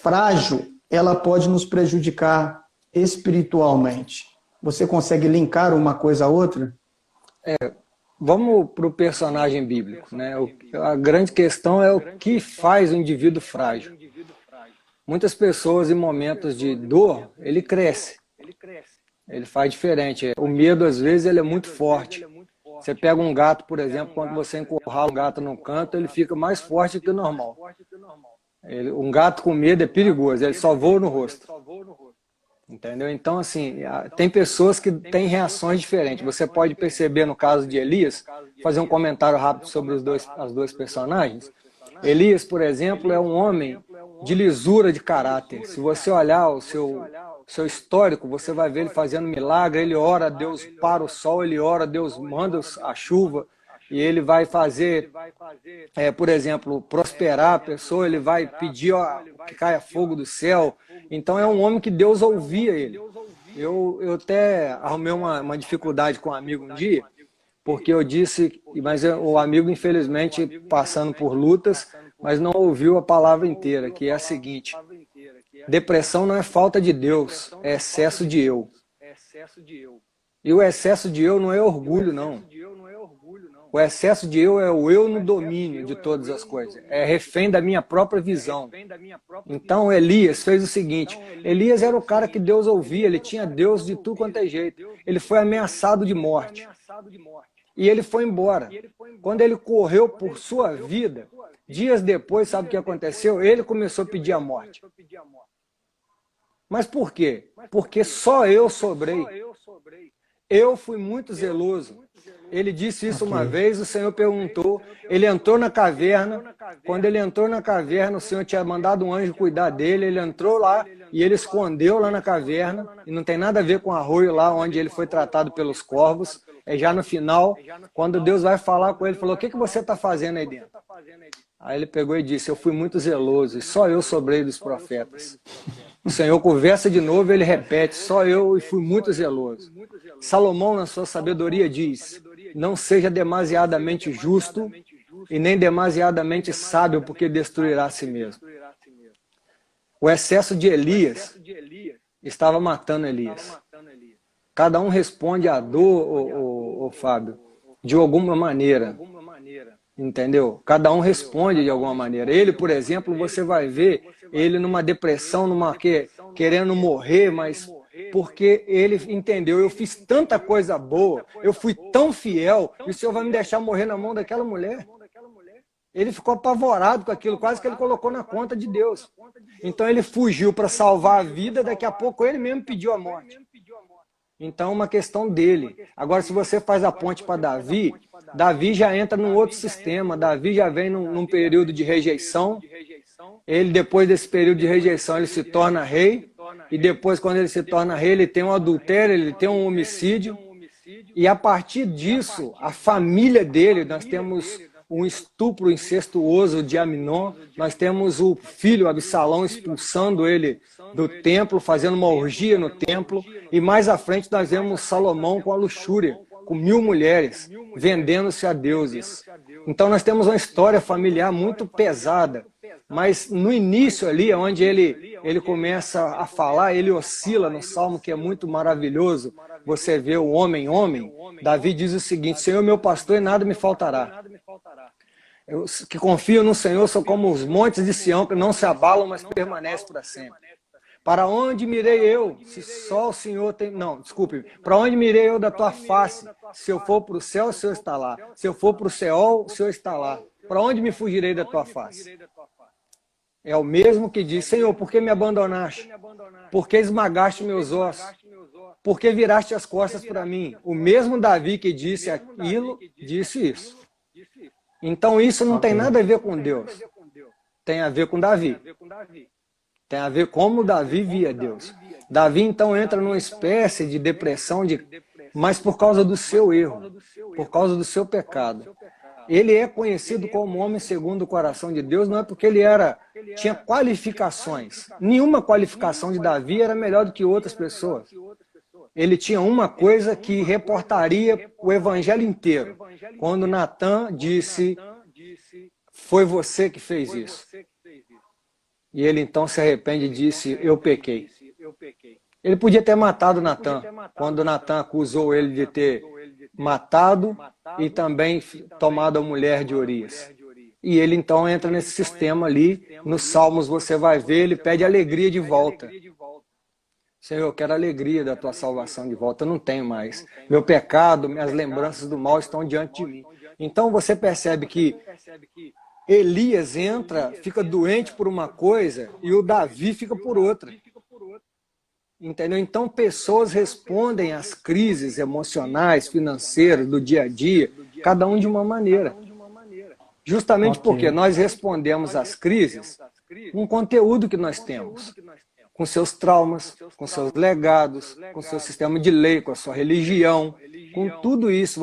frágil, ela pode nos prejudicar espiritualmente? Você consegue linkar uma coisa a outra? Vamos para o personagem bíblico, né? A grande questão é o que faz o indivíduo frágil. Muitas pessoas, em momentos de dor, ele cresce. Ele faz diferente. O medo, às vezes, ele é muito forte. Você pega um gato, por exemplo, quando você encurrala um gato num canto, ele fica mais forte que o normal. Um gato com medo é perigoso, ele só voa no rosto. Entendeu? Então, assim, tem pessoas que têm reações diferentes. Você pode perceber no caso de Elias, fazer um comentário rápido sobre os dois personagens. Elias, por exemplo, é um homem de lisura de caráter. Se você olhar o seu histórico, você vai ver ele fazendo milagre. Ele ora, Deus para o sol, ele ora, Deus manda a chuva. E ele vai fazer, por exemplo, prosperar a pessoa, ele vai pedir que caia fogo do céu. Então é um homem que Deus ouvia ele. Eu até arrumei uma dificuldade com um amigo um dia, porque eu disse, mas o amigo, infelizmente, passando por lutas, mas não ouviu a palavra inteira, que é a seguinte: depressão não é falta de Deus, é excesso de eu. E o excesso de eu não é orgulho, não. O excesso de eu é o eu no domínio de todas as coisas. É refém da minha própria visão. Então Elias fez o seguinte: Elias era o cara que Deus ouvia, ele tinha Deus de tudo quanto é jeito. Ele foi ameaçado de morte. E ele foi embora. Quando ele correu por sua vida, dias depois, sabe o que aconteceu? Ele começou a pedir a morte. Mas por quê? Porque só eu sobrei. Eu fui muito zeloso. Ele disse isso uma vez, o Senhor perguntou, ele entrou na caverna, quando ele entrou na caverna, o Senhor tinha mandado um anjo cuidar dele, ele entrou lá e ele escondeu lá na caverna, e não tem nada a ver com o arroio lá onde ele foi tratado pelos corvos. Já no final, quando Deus vai falar com ele, falou: o que você está fazendo aí dentro? Aí ele pegou e disse: eu fui muito zeloso, e só eu sobrei dos profetas. O Senhor conversa de novo, ele repete: só eu, e fui muito zeloso. Salomão, na sua sabedoria, diz: não seja demasiadamente justo e nem demasiadamente sábio, porque destruirá a si mesmo. O excesso de Elias estava matando Elias. Cada um responde à dor, Fábio, de alguma maneira. Entendeu? Cada um responde de alguma maneira. Ele, por exemplo, você vai ver ele numa depressão, querendo morrer, mas porque ele entendeu: eu fiz tanta coisa boa, eu fui tão fiel, e o Senhor vai me deixar morrer na mão daquela mulher? Ele ficou apavorado com aquilo, quase que ele colocou na conta de Deus. Então ele fugiu para salvar a vida, daqui a pouco ele mesmo pediu a morte. Então, uma questão dele. Agora, se você faz a ponte para Davi, Davi já entra num outro sistema. Davi já vem num período de rejeição. Ele, depois desse período de rejeição, ele se torna rei. e depois, quando ele se torna rei, ele tem um adultério, ele tem um homicídio. E a partir disso, a família dele, nós temos um estupro incestuoso de Aminon, nós temos o filho Absalão expulsando ele do templo, fazendo uma orgia no templo, e mais à frente nós vemos Salomão com a luxúria, com 1000 mulheres, vendendo-se a deuses. Então nós temos uma história familiar muito pesada, mas no início ali, onde ele começa a falar, ele oscila no Salmo, que é muito maravilhoso, você vê o homem, Davi diz o seguinte: Senhor meu pastor e nada me faltará. Eu que confio no Senhor sou como os montes de Sião, que não se abalam, mas permanecem para sempre. Para onde mirei eu, se só o Senhor tem... Não, desculpe. Para onde mirei eu da tua face? Se eu for para o céu, o Senhor está lá. Se eu for para o Seol, o Senhor está lá. Para onde me fugirei da tua face? É o mesmo que diz: Senhor, por que me abandonaste? Por que esmagaste meus ossos? Por que viraste as costas para mim? O mesmo Davi que disse aquilo, disse isso. Então isso não tem nada a ver com Deus. Tem a ver com Davi. Tem a ver como Davi via Deus. Davi então entra numa espécie de depressão, mas por causa do seu erro, por causa do seu pecado. Ele é conhecido como homem segundo o coração de Deus, não é porque ele tinha qualificações. Nenhuma qualificação de Davi era melhor do que outras pessoas. Ele tinha uma coisa que reportaria o evangelho inteiro. Quando Natan disse: foi você que fez isso. E ele então se arrepende e disse: eu pequei. Ele podia ter matado Natan, quando Natan acusou ele de ter matado e também tomado a mulher de Urias. E ele então entra nesse sistema ali, nos Salmos você vai ver, ele pede alegria de volta. Senhor, eu quero a alegria da tua salvação de volta, eu não tenho mais. Meu pecado, minhas lembranças do mal estão diante de mim. Então você percebe que Elias entra, fica doente por uma coisa e o Davi fica por outra. Entendeu? Então pessoas respondem às crises emocionais, financeiras, do dia a dia, cada um de uma maneira. Justamente porque nós respondemos às crises com o conteúdo que nós temos, com seus traumas, com seus legados, com seu sistema de lei, com a sua religião, com tudo isso.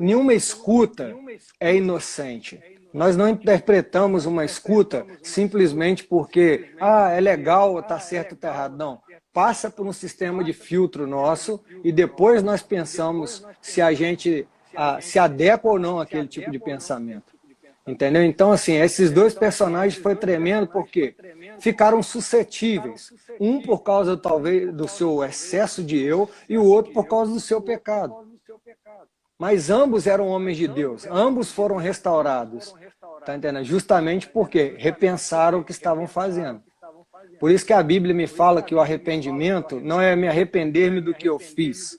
Nenhuma escuta é inocente. Nós não interpretamos uma escuta simplesmente porque é legal, está certo ou está errado. Não. Passa por um sistema de filtro nosso e depois nós pensamos se a gente se adequa ou não àquele tipo de pensamento. Entendeu? Então, assim, esses dois personagens foi tremendo porque ficaram suscetíveis. Um por causa, talvez, do seu excesso de eu e o outro por causa do seu pecado. Mas ambos eram homens de Deus. Ambos foram restaurados. Tá entendendo? Justamente porque repensaram o que estavam fazendo. Por isso que a Bíblia me fala que o arrependimento não é me arrepender-me do que eu fiz.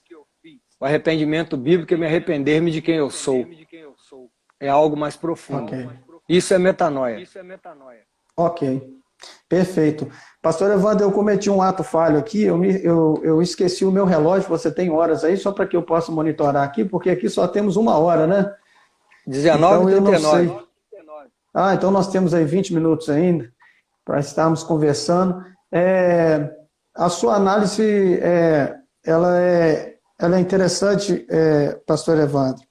O arrependimento bíblico é me arrepender-me de quem eu sou. É algo mais profundo. Okay. Isso é metanoia. Ok, perfeito. Pastor Evandro, eu cometi um ato falho aqui, eu esqueci o meu relógio, você tem horas aí, só para que eu possa monitorar aqui, porque aqui só temos 1 hora, né? 19h39. Então nós temos aí 20 minutos ainda, para estarmos conversando. A sua análise, ela é interessante, pastor Evandro,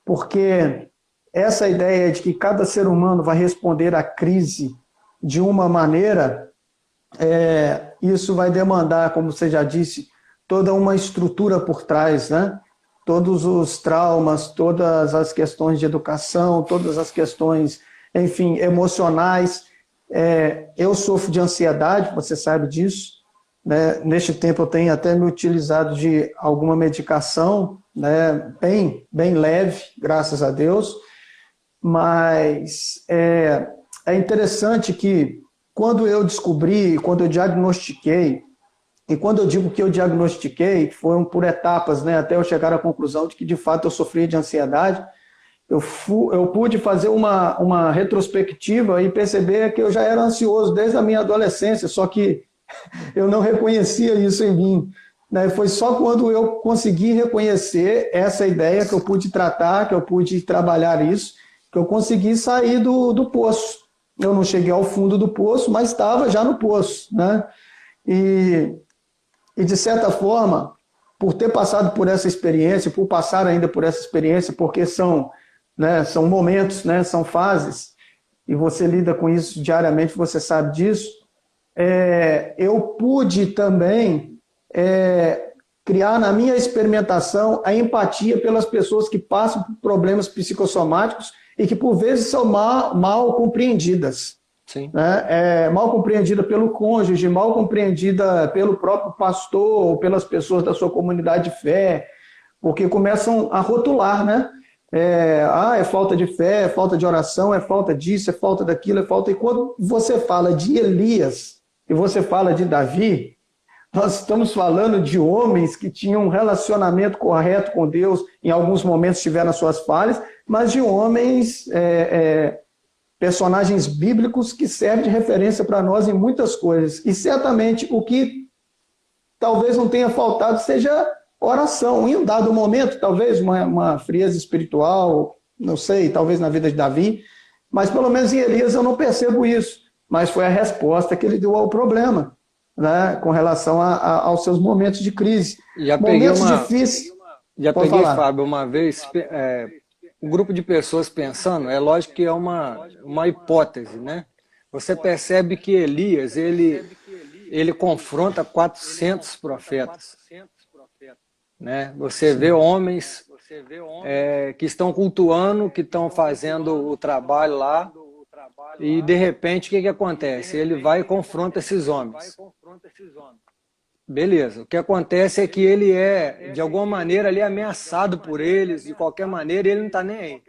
porque essa ideia de que cada ser humano vai responder à crise de uma maneira, isso vai demandar, como você já disse, toda uma estrutura por trás, né? Todos os traumas, todas as questões de educação, todas as questões, enfim, emocionais. Eu sofro de ansiedade, você sabe disso, né? Neste tempo eu tenho até me utilizado de alguma medicação, né? Bem leve, graças a Deus. Mas é interessante que quando eu descobri, quando eu diagnostiquei, e quando eu digo que eu diagnostiquei, foram por etapas, né, até eu chegar à conclusão de que de fato eu sofria de ansiedade, eu pude fazer uma retrospectiva e perceber que eu já era ansioso desde a minha adolescência, só que eu não reconhecia isso em mim. Né? Foi só quando eu consegui reconhecer essa ideia que eu pude tratar, que eu pude trabalhar isso, que eu consegui sair do poço. Eu não cheguei ao fundo do poço, mas estava já no poço. Né? E E, de certa forma, por ter passado por essa experiência, por passar ainda por essa experiência, porque são, né, são momentos, né, são fases, e você lida com isso diariamente, você sabe disso, eu pude também criar na minha experimentação a empatia pelas pessoas que passam por problemas psicossomáticos e que, por vezes, são mal compreendidas. Sim. Né? Mal compreendida pelo cônjuge, mal compreendida pelo próprio pastor ou pelas pessoas da sua comunidade de fé, porque começam a rotular, né? É falta de fé, é falta de oração, é falta disso, é falta daquilo, é falta... E quando você fala de Elias e você fala de Davi, nós estamos falando de homens que tinham um relacionamento correto com Deus, em alguns momentos tiveram as suas falhas, mas de homens, personagens bíblicos que servem de referência para nós em muitas coisas. E certamente o que talvez não tenha faltado seja oração. Em um dado momento, talvez uma frieza espiritual, não sei, talvez na vida de Davi, mas pelo menos em Elias eu não percebo isso. Mas foi a resposta que ele deu ao problema, né, com relação aos seus momentos de crise. Momentos difíceis. Já peguei, Fábio, uma vez, um grupo de pessoas pensando, é lógico que é uma hipótese, né? Você percebe que Elias, ele confronta 400 profetas. Né? Você vê homens que estão cultuando, que estão fazendo o trabalho lá, e de repente o que acontece? Ele vai e confronta esses homens. Beleza, o que acontece é que ele de alguma maneira, ele é ameaçado por eles, de qualquer maneira, ele não está nem aí.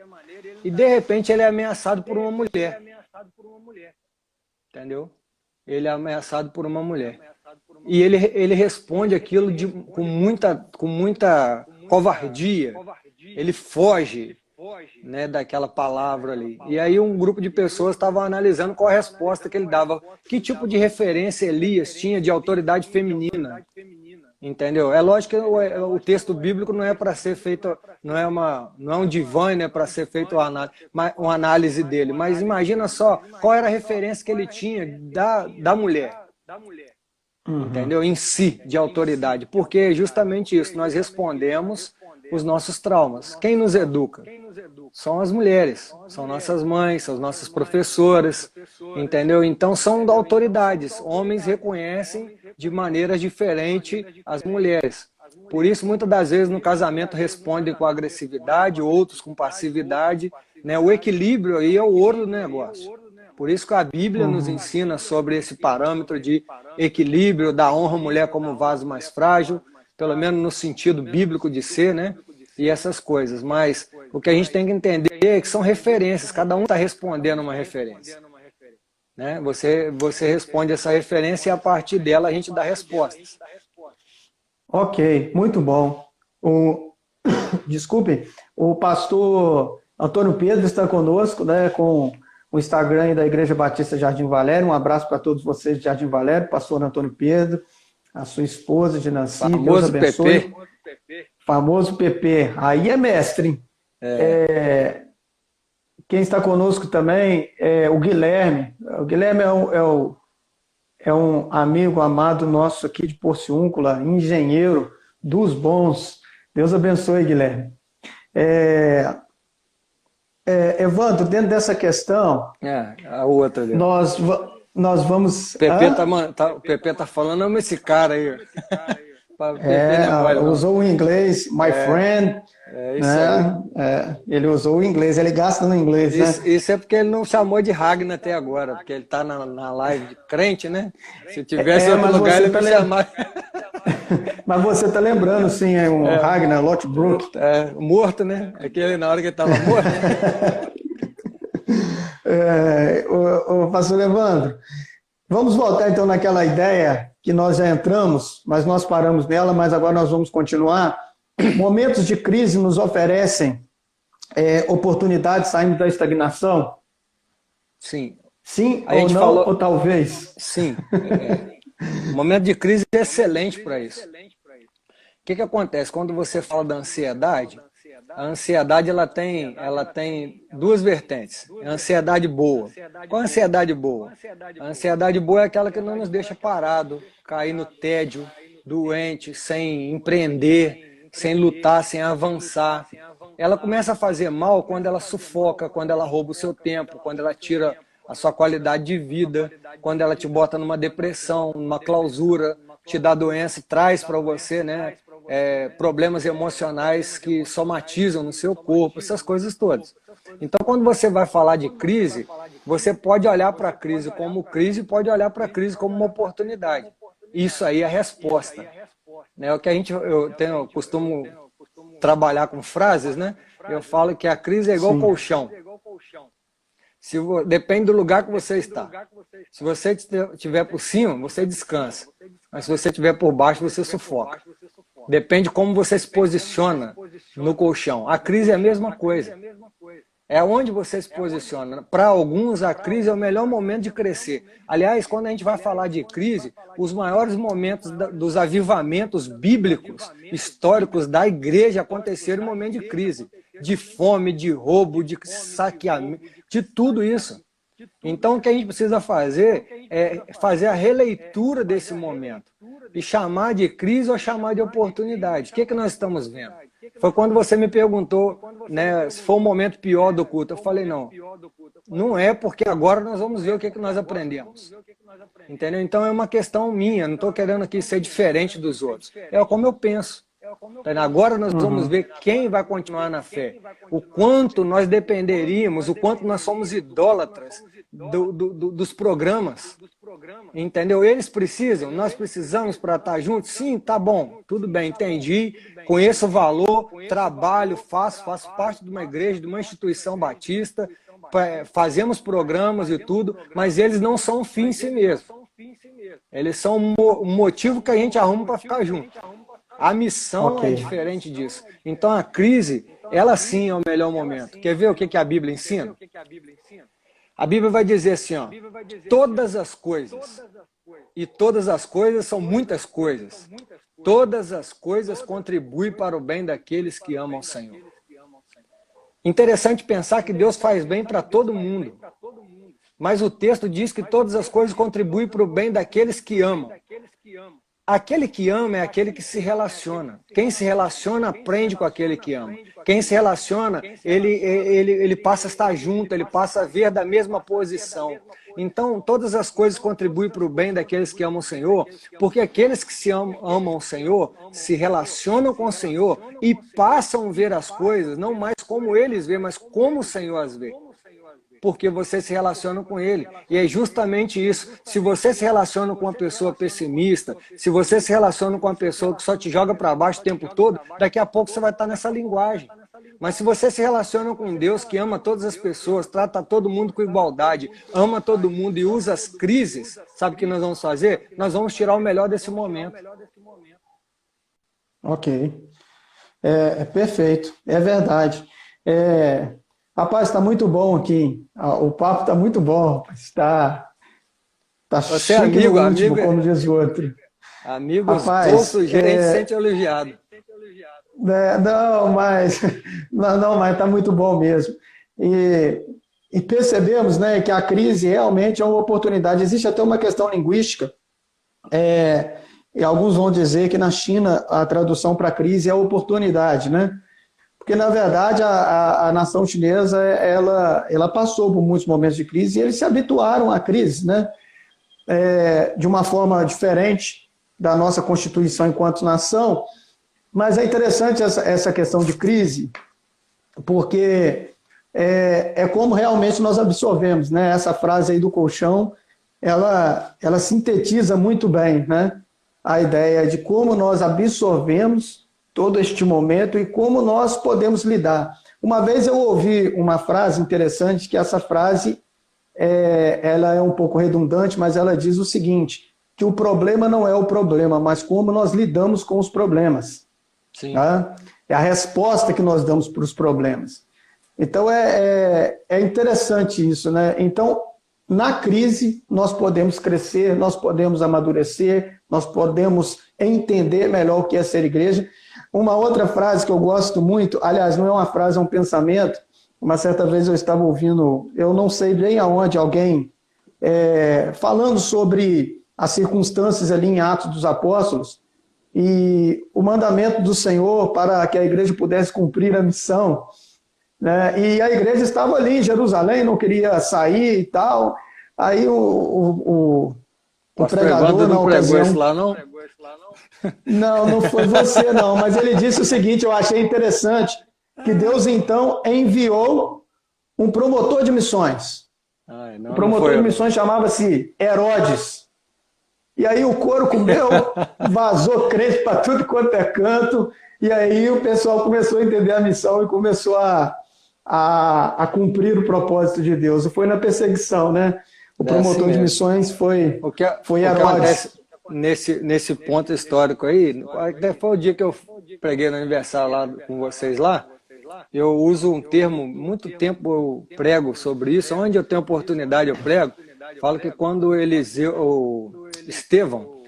E de repente ele é ameaçado por uma mulher. Entendeu? Ele é ameaçado por uma mulher. E ele responde aquilo com muita covardia. Ele foge, né, daquela palavra ali. E aí um grupo de pessoas estavam analisando qual a resposta que ele dava. Que tipo de referência Elias tinha de autoridade feminina? Entendeu? É lógico que o texto bíblico não é para ser feito, não é um divã, né, para ser feito uma análise dele. Mas imagina só qual era a referência que ele tinha da mulher. Entendeu? Em si, de autoridade. Porque é justamente isso, nós respondemos os nossos traumas. Quem nos educa? São as mulheres, são nossas mães, são nossas professoras, entendeu? Então são autoridades. Homens reconhecem de maneiras diferentes as mulheres. Por isso, muitas das vezes no casamento respondem com agressividade, outros com passividade, né? O equilíbrio aí é o ouro do negócio. Por isso que a Bíblia nos ensina sobre esse parâmetro de equilíbrio, da honra à mulher como vaso mais frágil, pelo menos no sentido bíblico de ser, né? E essas coisas. Mas o que a gente tem que entender é que são referências, cada um está respondendo uma referência. Né? Você responde essa referência e a partir dela a gente dá respostas. Ok, muito bom. Desculpe, o pastor Antônio Pedro está conosco, né, com o Instagram da Igreja Batista Jardim Valério. Um abraço para todos vocês de Jardim Valério, pastor Antônio Pedro, a sua esposa de Nancy, famoso Deus abençoe. PP. Famoso PP. Aí é mestre. Quem está conosco também é o Guilherme. O Guilherme é um amigo amado nosso aqui de Porciúncula, engenheiro dos bons. Deus abençoe, Guilherme. Evandro, dentro dessa questão... a outra dele. Nós vamos... O PP está falando, ama esse cara aí. Usou o inglês, my friend. Isso aí. Ele usou o inglês, ele gasta no inglês, né? Isso é porque ele não chamou de Ragnar até agora, porque ele está na live de crente, né? Se tivesse outro lugar, ele ia chamar. Mas você está lembrando, sim, Ragnar Lothbrok. Morto, né? Aquele na hora que ele estava morto. O pastor Evandro, vamos voltar então naquela ideia que nós já entramos, mas nós paramos nela, mas agora nós vamos continuar. Momentos de crise nos oferecem oportunidades saindo da estagnação? Sim. Sim ou não, ou talvez? Sim. O momento de crise é excelente para isso. O que acontece? Quando você fala da ansiedade, a ansiedade ela tem duas vertentes. A ansiedade boa. Qual é a ansiedade boa? A ansiedade boa é aquela que não nos deixa parado, cair no tédio, doente, sem empreender, sem lutar, sem avançar. Ela começa a fazer mal quando ela sufoca, quando ela rouba o seu tempo, quando ela tira a sua qualidade de vida, quando ela te bota numa depressão, numa clausura, te dá doença e traz para você, né, problemas emocionais que somatizam no seu corpo, essas coisas todas. Então, quando você vai falar de crise, você pode olhar para a crise, pode olhar para a crise como uma oportunidade. Isso aí é a resposta. É o que eu costumo trabalhar com frases, né? Eu falo que a crise é igual colchão. Depende do lugar que você está. Se você estiver por cima, você descansa. Mas se você estiver por baixo, você sufoca. Depende de como você se posiciona no colchão. A crise é a mesma coisa. É onde você se posiciona. Para alguns, a crise é o melhor momento de crescer. Aliás, quando a gente vai falar de crise, os maiores momentos dos avivamentos bíblicos, históricos da igreja aconteceram em momento de crise. De fome, de roubo, de saqueamento, de tudo isso. Então, o que a gente precisa fazer é fazer a releitura desse momento. E chamar de crise ou chamar de oportunidade. O que nós estamos vendo? Foi quando você me perguntou, né, se foi o momento pior do culto. Eu falei, não é, porque agora nós vamos ver o que nós aprendemos. Entendeu? Então é uma questão minha, não estou querendo aqui ser diferente dos outros. É como eu penso. Agora nós vamos ver quem vai continuar na fé. O quanto nós dependeríamos, o quanto nós somos idólatras dos programas. Entendeu? Eles precisam, nós precisamos para estar juntos? Sim, tá bom, tudo bem, entendi, conheço o valor, trabalho, faço parte de uma igreja, de uma instituição batista, fazemos programas e tudo, mas eles não são um fim em si mesmo. Eles são um motivo que a gente arruma para ficar junto. A missão é diferente disso. Então a crise, ela sim é o melhor momento. Quer ver o que a Bíblia ensina? A Bíblia vai dizer assim, ó, todas as coisas, e todas as coisas são muitas coisas, todas as coisas contribuem para o bem daqueles que amam o Senhor. Interessante pensar que Deus faz bem para todo mundo, mas o texto diz que todas as coisas contribuem para o bem daqueles que amam. Aquele que ama é aquele que se relaciona. Quem se relaciona aprende com aquele que ama. Quem se relaciona, ele passa a estar junto, ele passa a ver da mesma posição. Então, todas as coisas contribuem para o bem daqueles que amam o Senhor, porque aqueles que amam o Senhor se relacionam com o Senhor e passam a ver as coisas, não mais como eles vê, mas como o Senhor as vê. Porque você se relaciona com ele. E é justamente isso. Se você se relaciona com uma pessoa pessimista, se você se relaciona com uma pessoa que só te joga para baixo o tempo todo, daqui a pouco você vai estar nessa linguagem. Mas se você se relaciona com Deus, que ama todas as pessoas, trata todo mundo com igualdade, ama todo mundo e usa as crises, sabe o que nós vamos fazer? Nós vamos tirar o melhor desse momento. Ok. É perfeito. É verdade. Rapaz, está muito bom aqui. O papo está muito bom. Está você é amigo, como diz o outro. Amigos, todo sujeito a gente se sente elogiado. Não, mas está muito bom mesmo. E percebemos, né, que a crise realmente é uma oportunidade. Existe até uma questão linguística. E alguns vão dizer que na China a tradução para crise é oportunidade, né? Porque, na verdade, a nação chinesa ela passou por muitos momentos de crise e eles se habituaram à crise, né? De uma forma diferente da nossa Constituição enquanto nação. Mas é interessante essa questão de crise, porque é como realmente nós absorvemos, né? Essa frase aí do colchão, ela sintetiza muito bem, né? A ideia de como nós absorvemos todo este momento e como nós podemos lidar. Uma vez eu ouvi uma frase interessante, que essa frase ela é um pouco redundante, mas ela diz o seguinte, que o problema não é o problema, mas como nós lidamos com os problemas. Sim. Tá? É a resposta que nós damos para os problemas. Então é interessante isso, né? Então, na crise, nós podemos crescer, nós podemos amadurecer, nós podemos entender melhor o que é ser igreja. Uma outra frase que eu gosto muito, aliás, não é uma frase, é um pensamento. Uma certa vez eu estava ouvindo, eu não sei bem aonde, alguém falando sobre as circunstâncias ali em Atos dos Apóstolos, e o mandamento do Senhor para que a igreja pudesse cumprir a missão, né? E a igreja estava ali em Jerusalém, não queria sair e tal. Aí o pregador na ocasião... Isso lá, não? Não, não foi você não, mas ele disse o seguinte, eu achei interessante, que Deus então enviou um promotor de missões. O promotor de missões chamava-se Herodes. E aí o couro comeu, vazou crente para tudo quanto é canto, e aí o pessoal começou a entender a missão e começou a cumprir o propósito de Deus. E foi na perseguição, né? O promotor de missões foi Herodes. Nesse ponto histórico aí, foi o dia que eu preguei no aniversário lá com vocês lá, eu uso um termo, muito tempo eu prego sobre isso, onde eu tenho oportunidade eu prego, falo que quando Estevão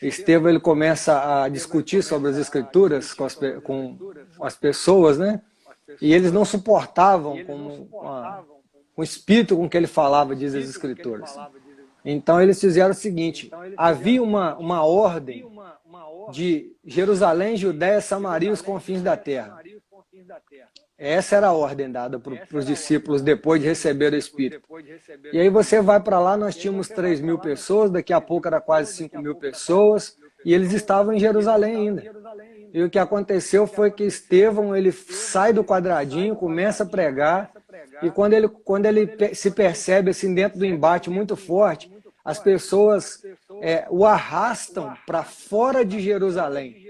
ele começa a discutir sobre as escrituras com as pessoas, né? E eles não suportavam com o espírito com que ele falava, diz as escrituras. Então eles fizeram o seguinte, havia uma ordem de Jerusalém, Judéia, Samaria e os confins da terra. Essa era a ordem dada para os discípulos depois de receber o Espírito. E aí você vai para lá, nós tínhamos 3.000 pessoas, daqui a pouco era quase 5.000 pessoas, e eles estavam em Jerusalém ainda. E o que aconteceu foi que Estevão, ele sai do quadradinho, começa a pregar, e quando ele se percebe assim dentro do embate muito forte, as pessoas o arrastam para fora de Jerusalém.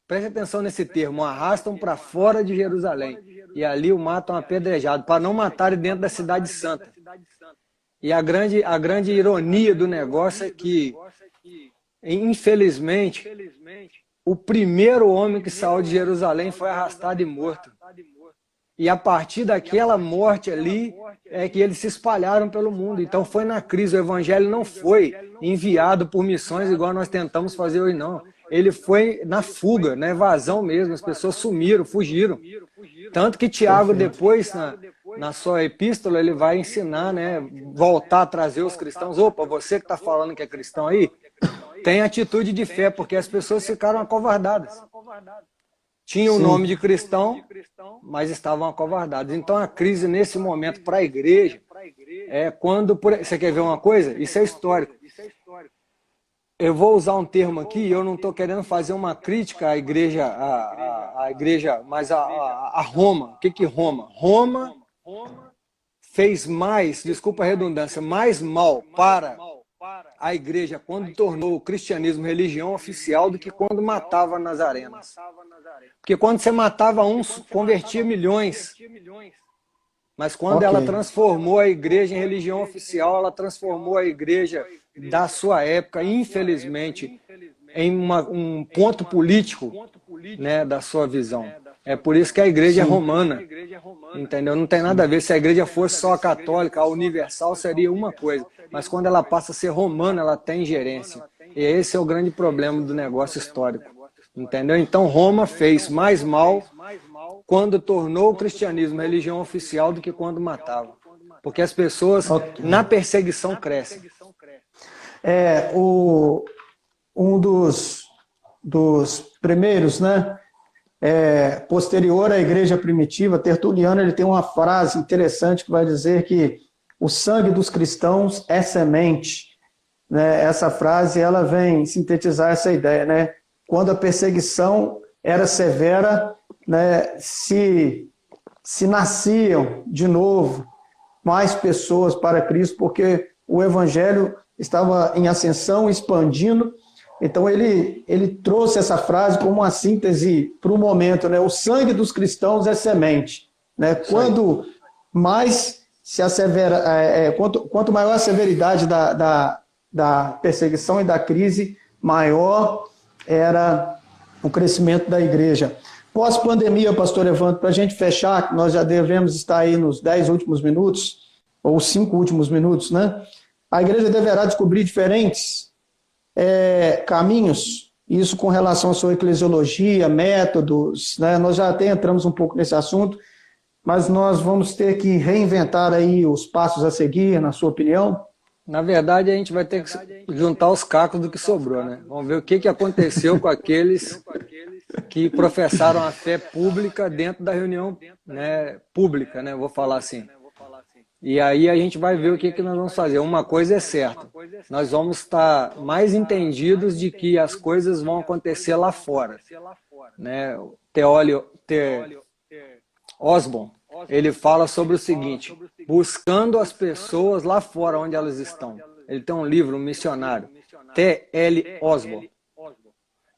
Preste atenção nesse termo, arrastam para fora de Jerusalém. E ali o matam apedrejado, para não matarem dentro da cidade santa. E a grande ironia do negócio é que, infelizmente, o primeiro homem que saiu de Jerusalém foi arrastado e morto. E a partir daquela morte ali, é que eles se espalharam pelo mundo. Então foi na crise, o evangelho não foi enviado por missões igual nós tentamos fazer hoje, não. Ele foi na fuga, na evasão mesmo, as pessoas sumiram, fugiram. Tanto que Tiago depois, na sua epístola, ele vai ensinar, né, voltar a trazer os cristãos. Opa, você que está falando que é cristão aí, tem atitude de fé, porque as pessoas ficaram acovardadas. Tinham o nome de cristão, mas estavam acovardados. Então a crise nesse momento para a igreja é quando... Você quer ver uma coisa? Isso é histórico. Eu vou usar um termo aqui, eu não estou querendo fazer uma crítica à igreja, mas a Roma. O que Roma? Roma fez mais, desculpa a redundância, mais mal para a igreja quando tornou o cristianismo religião oficial do que quando matava nas arenas. Porque quando você matava uns, convertia milhões. Mas quando ela transformou a igreja em religião oficial, ela transformou a igreja da sua época, infelizmente, em um ponto político, né, da sua visão. É por isso que a igreja é romana, entendeu? Não tem nada a ver, se a igreja fosse só a católica, a universal seria uma coisa, mas quando ela passa a ser romana, ela tem gerência. E esse é o grande problema do negócio histórico, entendeu? Então Roma fez mais mal quando tornou o cristianismo religião oficial do que quando matava. Porque as pessoas, na perseguição, crescem. Um dos primeiros, né, posterior à igreja primitiva, Tertuliano, ele tem uma frase interessante que vai dizer que o sangue dos cristãos é semente. Né? Essa frase ela vem sintetizar essa ideia. Né? Quando a perseguição era severa, né, se nasciam de novo mais pessoas para Cristo, porque o evangelho estava em ascensão, expandindo. Então ele trouxe essa frase como uma síntese para o momento, né? O sangue dos cristãos é semente, né? Quando mais se assevera, quanto maior a severidade da perseguição e da crise, maior era o crescimento da igreja. Pós-pandemia, pastor Evandro, para a gente fechar, nós já devemos estar aí nos 10 últimos minutos, ou 5 últimos minutos, né? A igreja deverá descobrir diferentes caminhos, isso com relação à sua eclesiologia, métodos, né? Nós já até entramos um pouco nesse assunto, mas nós vamos ter que reinventar aí os passos a seguir, na sua opinião? Na verdade, a gente vai ter que juntar os cacos do que sobrou, né? Vamos ver o que aconteceu com aqueles que professaram a fé pública dentro da reunião, né, pública, né? Vou falar assim. E aí a gente vai ver o que nós vamos fazer. Uma coisa é certa, nós vamos estar mais entendidos de que as coisas vão acontecer lá fora, né? Osborn, ele fala sobre o seguinte: buscando as pessoas lá fora onde elas estão. Ele tem um livro, um missionário, T.L. Osborn.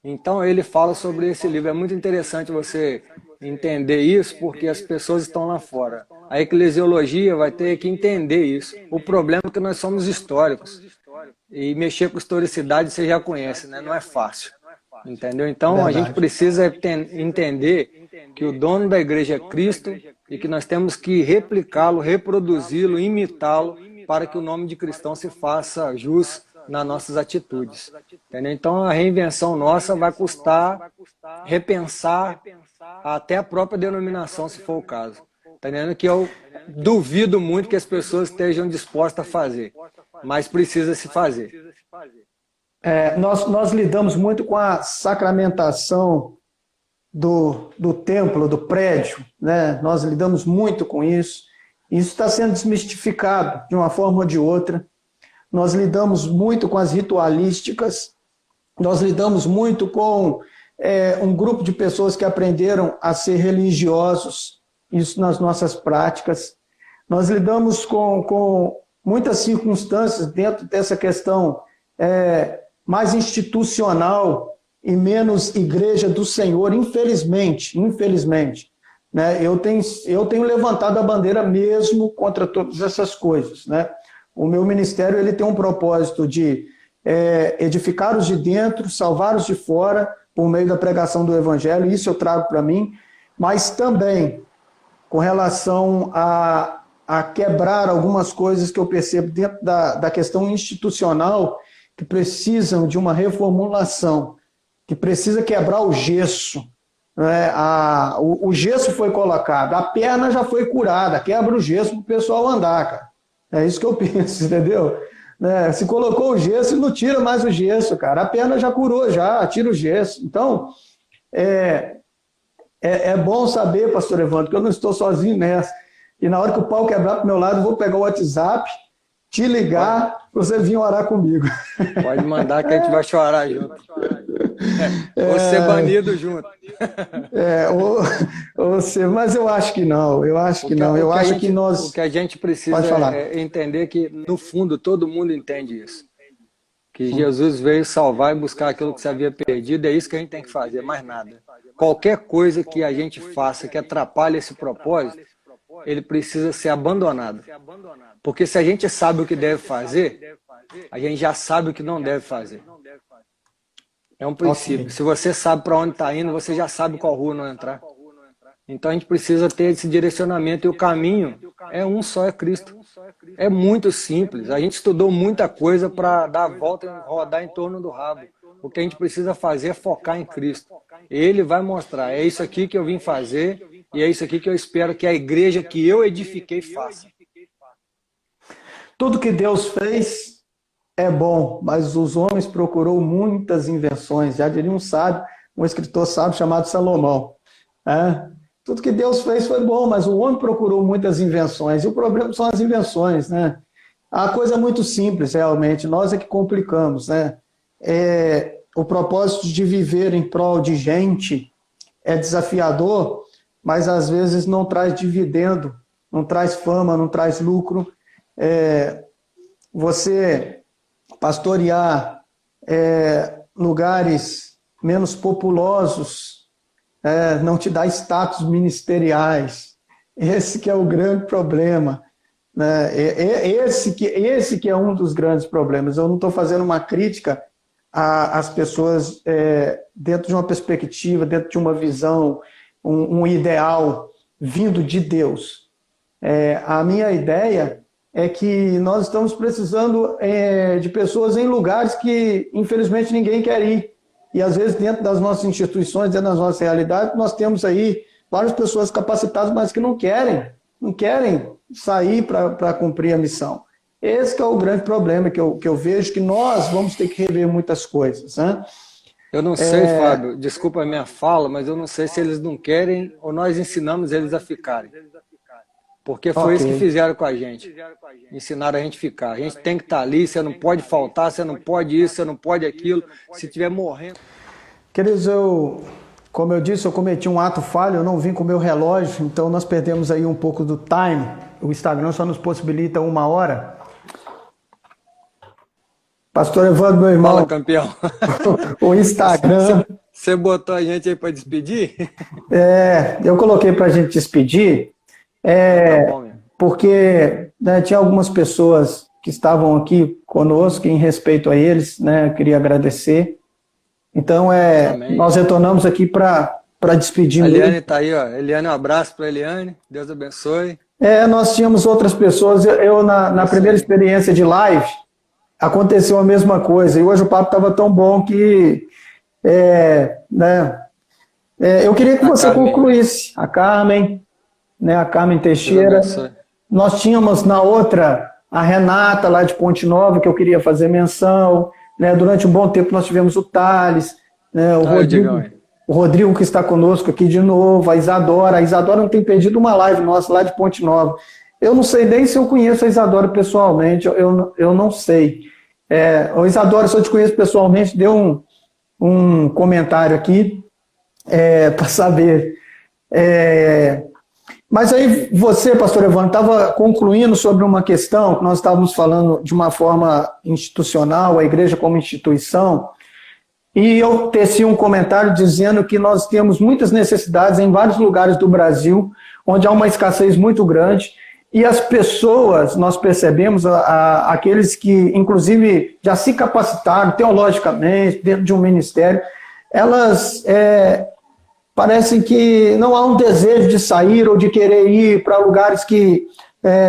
Então ele fala sobre esse livro. É muito interessante você entender isso, porque as pessoas estão lá fora. A eclesiologia vai ter que entender isso. O problema é que nós somos históricos. E mexer com historicidade você já conhece, né? Não é fácil. Entendeu? Então a gente precisa entender que o dono da igreja é Cristo e que nós temos que replicá-lo, reproduzi-lo, imitá-lo, para que o nome de cristão se faça jus nas nossas atitudes. Entendeu? Então a reinvenção nossa vai custar repensar até a própria denominação, se for o caso. Entendendo? Que eu duvido muito que as pessoas estejam dispostas a fazer, mas precisa se fazer. Nós lidamos muito com a sacramentação do templo, do prédio, né? Nós lidamos muito com isso. Isso está sendo desmistificado de uma forma ou de outra. Nós lidamos muito com as ritualísticas, nós lidamos muito com um grupo de pessoas que aprenderam a ser religiosos, isso nas nossas práticas. Nós lidamos com muitas circunstâncias dentro dessa questão mais institucional e menos igreja do Senhor, infelizmente, né? Eu tenho levantado a bandeira mesmo contra todas essas coisas, né? O meu ministério ele tem um propósito de edificar os de dentro, salvar os de fora, por meio da pregação do Evangelho, isso eu trago para mim, mas também com relação a quebrar algumas coisas que eu percebo dentro da questão institucional, que precisam de uma reformulação, que precisa quebrar o gesso. Né? O gesso foi colocado, a perna já foi curada, quebra o gesso para o pessoal andar, cara. É isso que eu penso, entendeu? Se colocou o gesso, não tira mais o gesso, cara. A perna já curou, já tira o gesso. Então, é bom saber, pastor Evandro, que eu não estou sozinho nessa. E na hora que o pau quebrar para o meu lado, eu vou pegar o WhatsApp, te ligar, para você vir orar comigo. Pode mandar que a gente vai chorar junto. Ou ser banido junto. Mas eu acho que não. Eu acho que não. Eu acho que nós... O que a gente precisa é entender que, no fundo, todo mundo entende isso. Que Jesus veio salvar e buscar aquilo que se havia perdido. É isso que a gente tem que fazer, mais nada. Qualquer coisa que a gente faça que atrapalhe esse propósito, ele precisa ser abandonado. Porque se a gente sabe o que deve fazer, a gente já sabe o que não deve fazer. É um princípio. Se você sabe para onde está indo, você já sabe qual rua não entrar. Então a gente precisa ter esse direcionamento. E o caminho é um só, é Cristo. É muito simples. A gente estudou muita coisa para dar a volta e rodar em torno do rabo. O que a gente precisa fazer é focar em Cristo. Ele vai mostrar, é isso aqui que eu vim fazer e é isso aqui que eu espero que a igreja que eu edifiquei faça. Tudo que Deus fez é bom, mas os homens procurou muitas invenções. Já diria um escritor sábio chamado Salomão. Tudo que Deus fez foi bom, mas o homem procurou muitas invenções. E o problema são as invenções, né? A coisa é muito simples, realmente. Nós é que complicamos, né? O propósito de viver em prol de gente é desafiador, mas às vezes não traz dividendo, não traz fama, não traz lucro. Você pastorear lugares menos populosos não te dá status ministeriais. Esse que é o grande problema. Né? Esse que é um dos grandes problemas. Eu não estou fazendo uma crítica às pessoas dentro de uma perspectiva, dentro de uma visão, um ideal vindo de Deus. A minha ideia é que nós estamos precisando de pessoas em lugares que, infelizmente, ninguém quer ir. E, às vezes, dentro das nossas instituições, dentro das nossas realidades, nós temos aí várias pessoas capacitadas, mas que não querem sair para cumprir a missão. Esse que é o grande problema que eu vejo, que nós vamos ter que rever muitas coisas, né? Eu não sei, Fábio, desculpa a minha fala, mas eu não sei se eles não querem ou nós ensinamos eles a ficarem. Porque foi Ok. isso que fizeram com a gente. Ensinaram a gente a ficar. A gente tem que estar ali, você não pode faltar, você não pode isso, você não pode aquilo. Se estiver morrendo. Queridos, como eu disse, eu cometi um ato falho, eu não vim com o meu relógio, então nós perdemos aí um pouco do time. O Instagram só nos possibilita 1 hora. Pastor Evandro, meu irmão. Fala, campeão. O Instagram. Você botou a gente aí para despedir? Eu coloquei para a gente despedir, Tá bom, porque né, tinha algumas pessoas que estavam aqui conosco, em respeito a eles, né, eu queria agradecer. Então, nós retornamos aqui para despedir. A Eliane está aí, ó. Eliane, um abraço para a Eliane, Deus abençoe. Nós tínhamos outras pessoas, na primeira experiência de live, aconteceu a mesma coisa, e hoje o papo estava tão bom que eu queria que você concluísse. A Carmen, né, a Carmen Teixeira. Nós tínhamos na outra a Renata, lá de Ponte Nova, que eu queria fazer menção. Né, durante um bom tempo nós tivemos o Thales, né, o Rodrigo que está conosco aqui de novo, a Isadora. A Isadora não tem perdido uma live nossa lá de Ponte Nova. Eu não sei nem se eu conheço a Isadora pessoalmente, eu não sei. O Isadora, se eu te conheço pessoalmente, dê um comentário aqui para saber. Mas aí você, pastor Evandro, estava concluindo sobre uma questão que nós estávamos falando de uma forma institucional, a igreja como instituição, e eu teci um comentário dizendo que nós temos muitas necessidades em vários lugares do Brasil, onde há uma escassez muito grande, e as pessoas, nós percebemos, aqueles que, inclusive, já se capacitaram teologicamente, dentro de um ministério, elas parecem que não há um desejo de sair ou de querer ir para lugares que,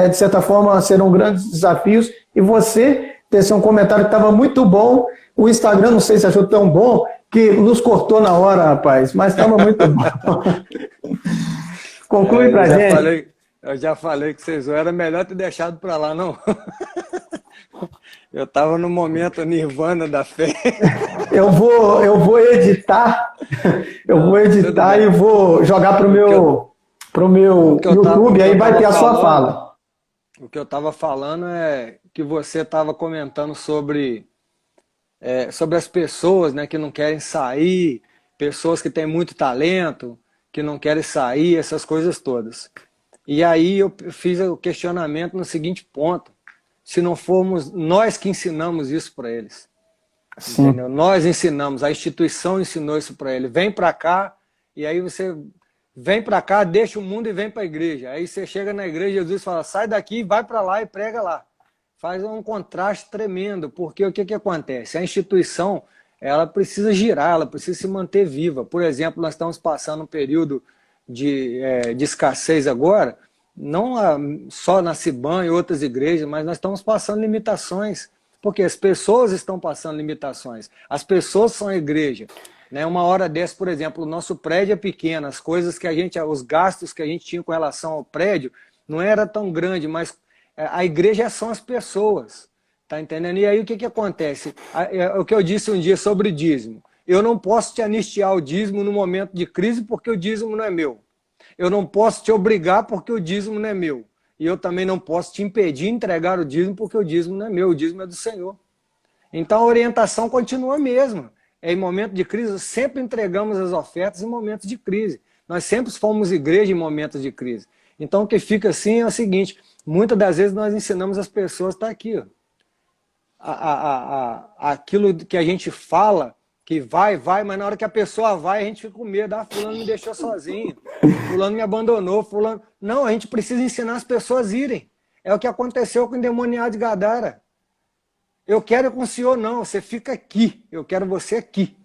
de certa forma, serão grandes desafios. E você teceu um comentário que estava muito bom. O Instagram, não sei se achou tão bom, que nos cortou na hora, rapaz, mas estava muito bom. Conclui para a gente. Eu já falei que vocês era melhor ter deixado para lá, não. Eu estava no momento nirvana da fé. Eu vou editar, e vou jogar pro meu YouTube, aí vai ter a sua fala. O que eu estava falando é que você estava comentando sobre as pessoas, né, que não querem sair, pessoas que têm muito talento, que não querem sair, essas coisas todas. E aí eu fiz o questionamento no seguinte ponto: se não formos nós que ensinamos isso para eles. Entendeu? Nós ensinamos, a instituição ensinou isso para eles. Vem para cá, e aí você vem para cá, deixa o mundo e vem para a igreja. Aí você chega na igreja, Jesus fala, sai daqui, vai para lá e prega lá. Faz um contraste tremendo, porque o que acontece? A instituição, ela precisa girar, ela precisa se manter viva. Por exemplo, nós estamos passando um período de escassez agora, não só na Ciban e outras igrejas, mas nós estamos passando limitações, porque as pessoas estão passando limitações, as pessoas são a igreja. Né? Uma hora dessa, por exemplo, o nosso prédio é pequeno, as coisas que os gastos que a gente tinha com relação ao prédio não era tão grande, mas a igreja são as pessoas, tá entendendo? E aí o que acontece? O que eu disse um dia sobre dízimo. Eu não posso te anistiar o dízimo no momento de crise porque o dízimo não é meu. Eu não posso te obrigar porque o dízimo não é meu. E eu também não posso te impedir de entregar o dízimo porque o dízimo não é meu, o dízimo é do Senhor. Então a orientação continua a mesma. Em momento de crise, sempre entregamos as ofertas em momentos de crise. Nós sempre fomos igreja em momentos de crise. Então o que fica assim é o seguinte, muitas das vezes nós ensinamos as pessoas, está aqui, ó. Aquilo que a gente fala, que vai, mas na hora que a pessoa vai, a gente fica com medo. Fulano me deixou sozinho, fulano me abandonou, fulano... Não, a gente precisa ensinar as pessoas a irem. É o que aconteceu com o endemoniado de Gadara. Eu quero com o senhor não, você fica aqui, eu quero você aqui.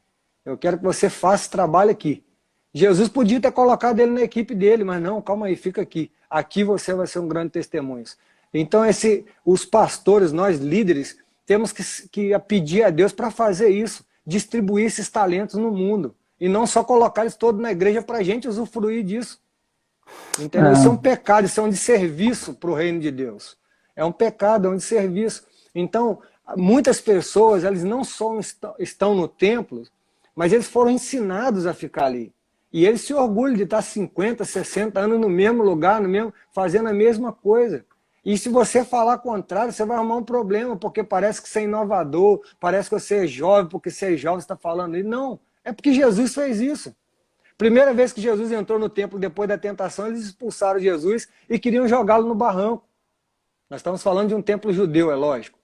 Eu quero que você faça esse trabalho aqui. Jesus podia ter colocado ele na equipe dele, mas não, calma aí, fica aqui. Aqui você vai ser um grande testemunho. Então os pastores, nós líderes, temos que pedir a Deus para fazer isso, distribuir esses talentos no mundo, e não só colocar eles todos na igreja para a gente usufruir disso. Entendeu? Isso é um pecado, isso é um desserviço para o reino de Deus. É um pecado, é um desserviço. Então, muitas pessoas, eles não só estão no templo, mas eles foram ensinados a ficar ali. E eles se orgulham de estar 50, 60 anos no mesmo lugar, fazendo a mesma coisa. E se você falar contrário, você vai arrumar um problema, porque parece que você é inovador, parece que você é jovem, porque você é jovem, você está falando isso. Não, é porque Jesus fez isso. Primeira vez que Jesus entrou no templo depois da tentação, eles expulsaram Jesus e queriam jogá-lo no barranco. Nós estamos falando de um templo judeu, é lógico.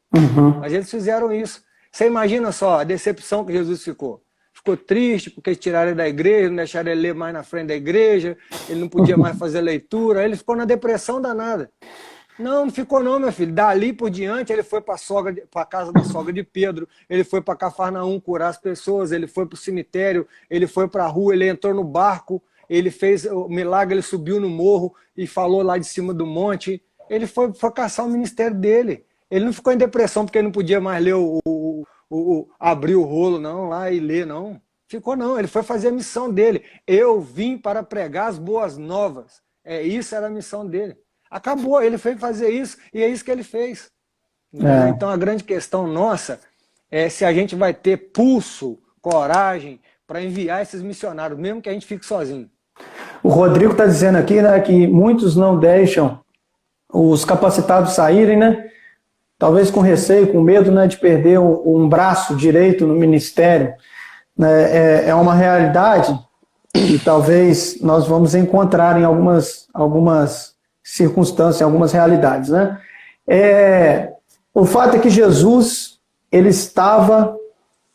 Mas eles fizeram isso. Você imagina só a decepção que Jesus ficou. Ficou triste porque tiraram ele da igreja, não deixaram ele ler mais na frente da igreja, ele não podia mais fazer leitura, ele ficou na depressão danada. Não, não ficou não, meu filho. Dali por diante, ele foi para a casa da sogra de Pedro, ele foi para Cafarnaum curar as pessoas, ele foi para o cemitério, ele foi para a rua, ele entrou no barco, ele fez o milagre, ele subiu no morro e falou lá de cima do monte. Ele foi caçar o ministério dele. Ele não ficou em depressão porque ele não podia mais ler abrir o rolo não, lá e ler, não. Ficou não, ele foi fazer a missão dele. Eu vim para pregar as boas novas. Isso era a missão dele. Acabou, ele foi fazer isso e é isso que ele fez. Então a grande questão nossa é se a gente vai ter pulso, coragem para enviar esses missionários, mesmo que a gente fique sozinho. O Rodrigo está dizendo aqui, né, que muitos não deixam os capacitados saírem, né? Talvez com receio, com medo, né, de perder um braço direito no ministério. É uma realidade que talvez nós vamos encontrar em algumas circunstâncias, em algumas realidades, né? O fato é que Jesus, ele estava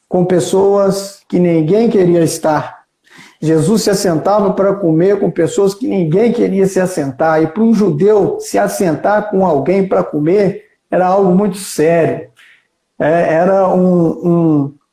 com pessoas que ninguém queria estar. Jesus se assentava para comer com pessoas que ninguém queria se assentar. E para um judeu se assentar com alguém para comer era algo muito sério. Era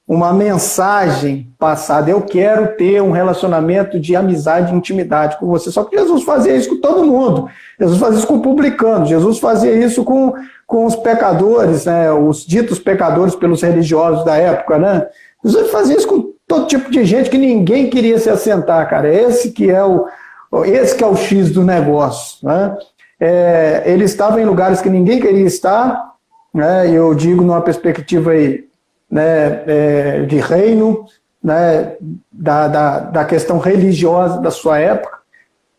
uma mensagem passada. Eu quero ter um relacionamento de amizade e intimidade com você. Só que Jesus fazia isso com todo mundo. Jesus fazia isso com o publicano. Jesus fazia isso com os pecadores, né? Os ditos pecadores pelos religiosos da época, né? Jesus fazia isso com todo tipo de gente que ninguém queria se assentar, cara. Esse que é o X do negócio, né? Ele estava em lugares que ninguém queria estar, né? E eu digo numa perspectiva aí, né, de reino, né, da questão religiosa da sua época.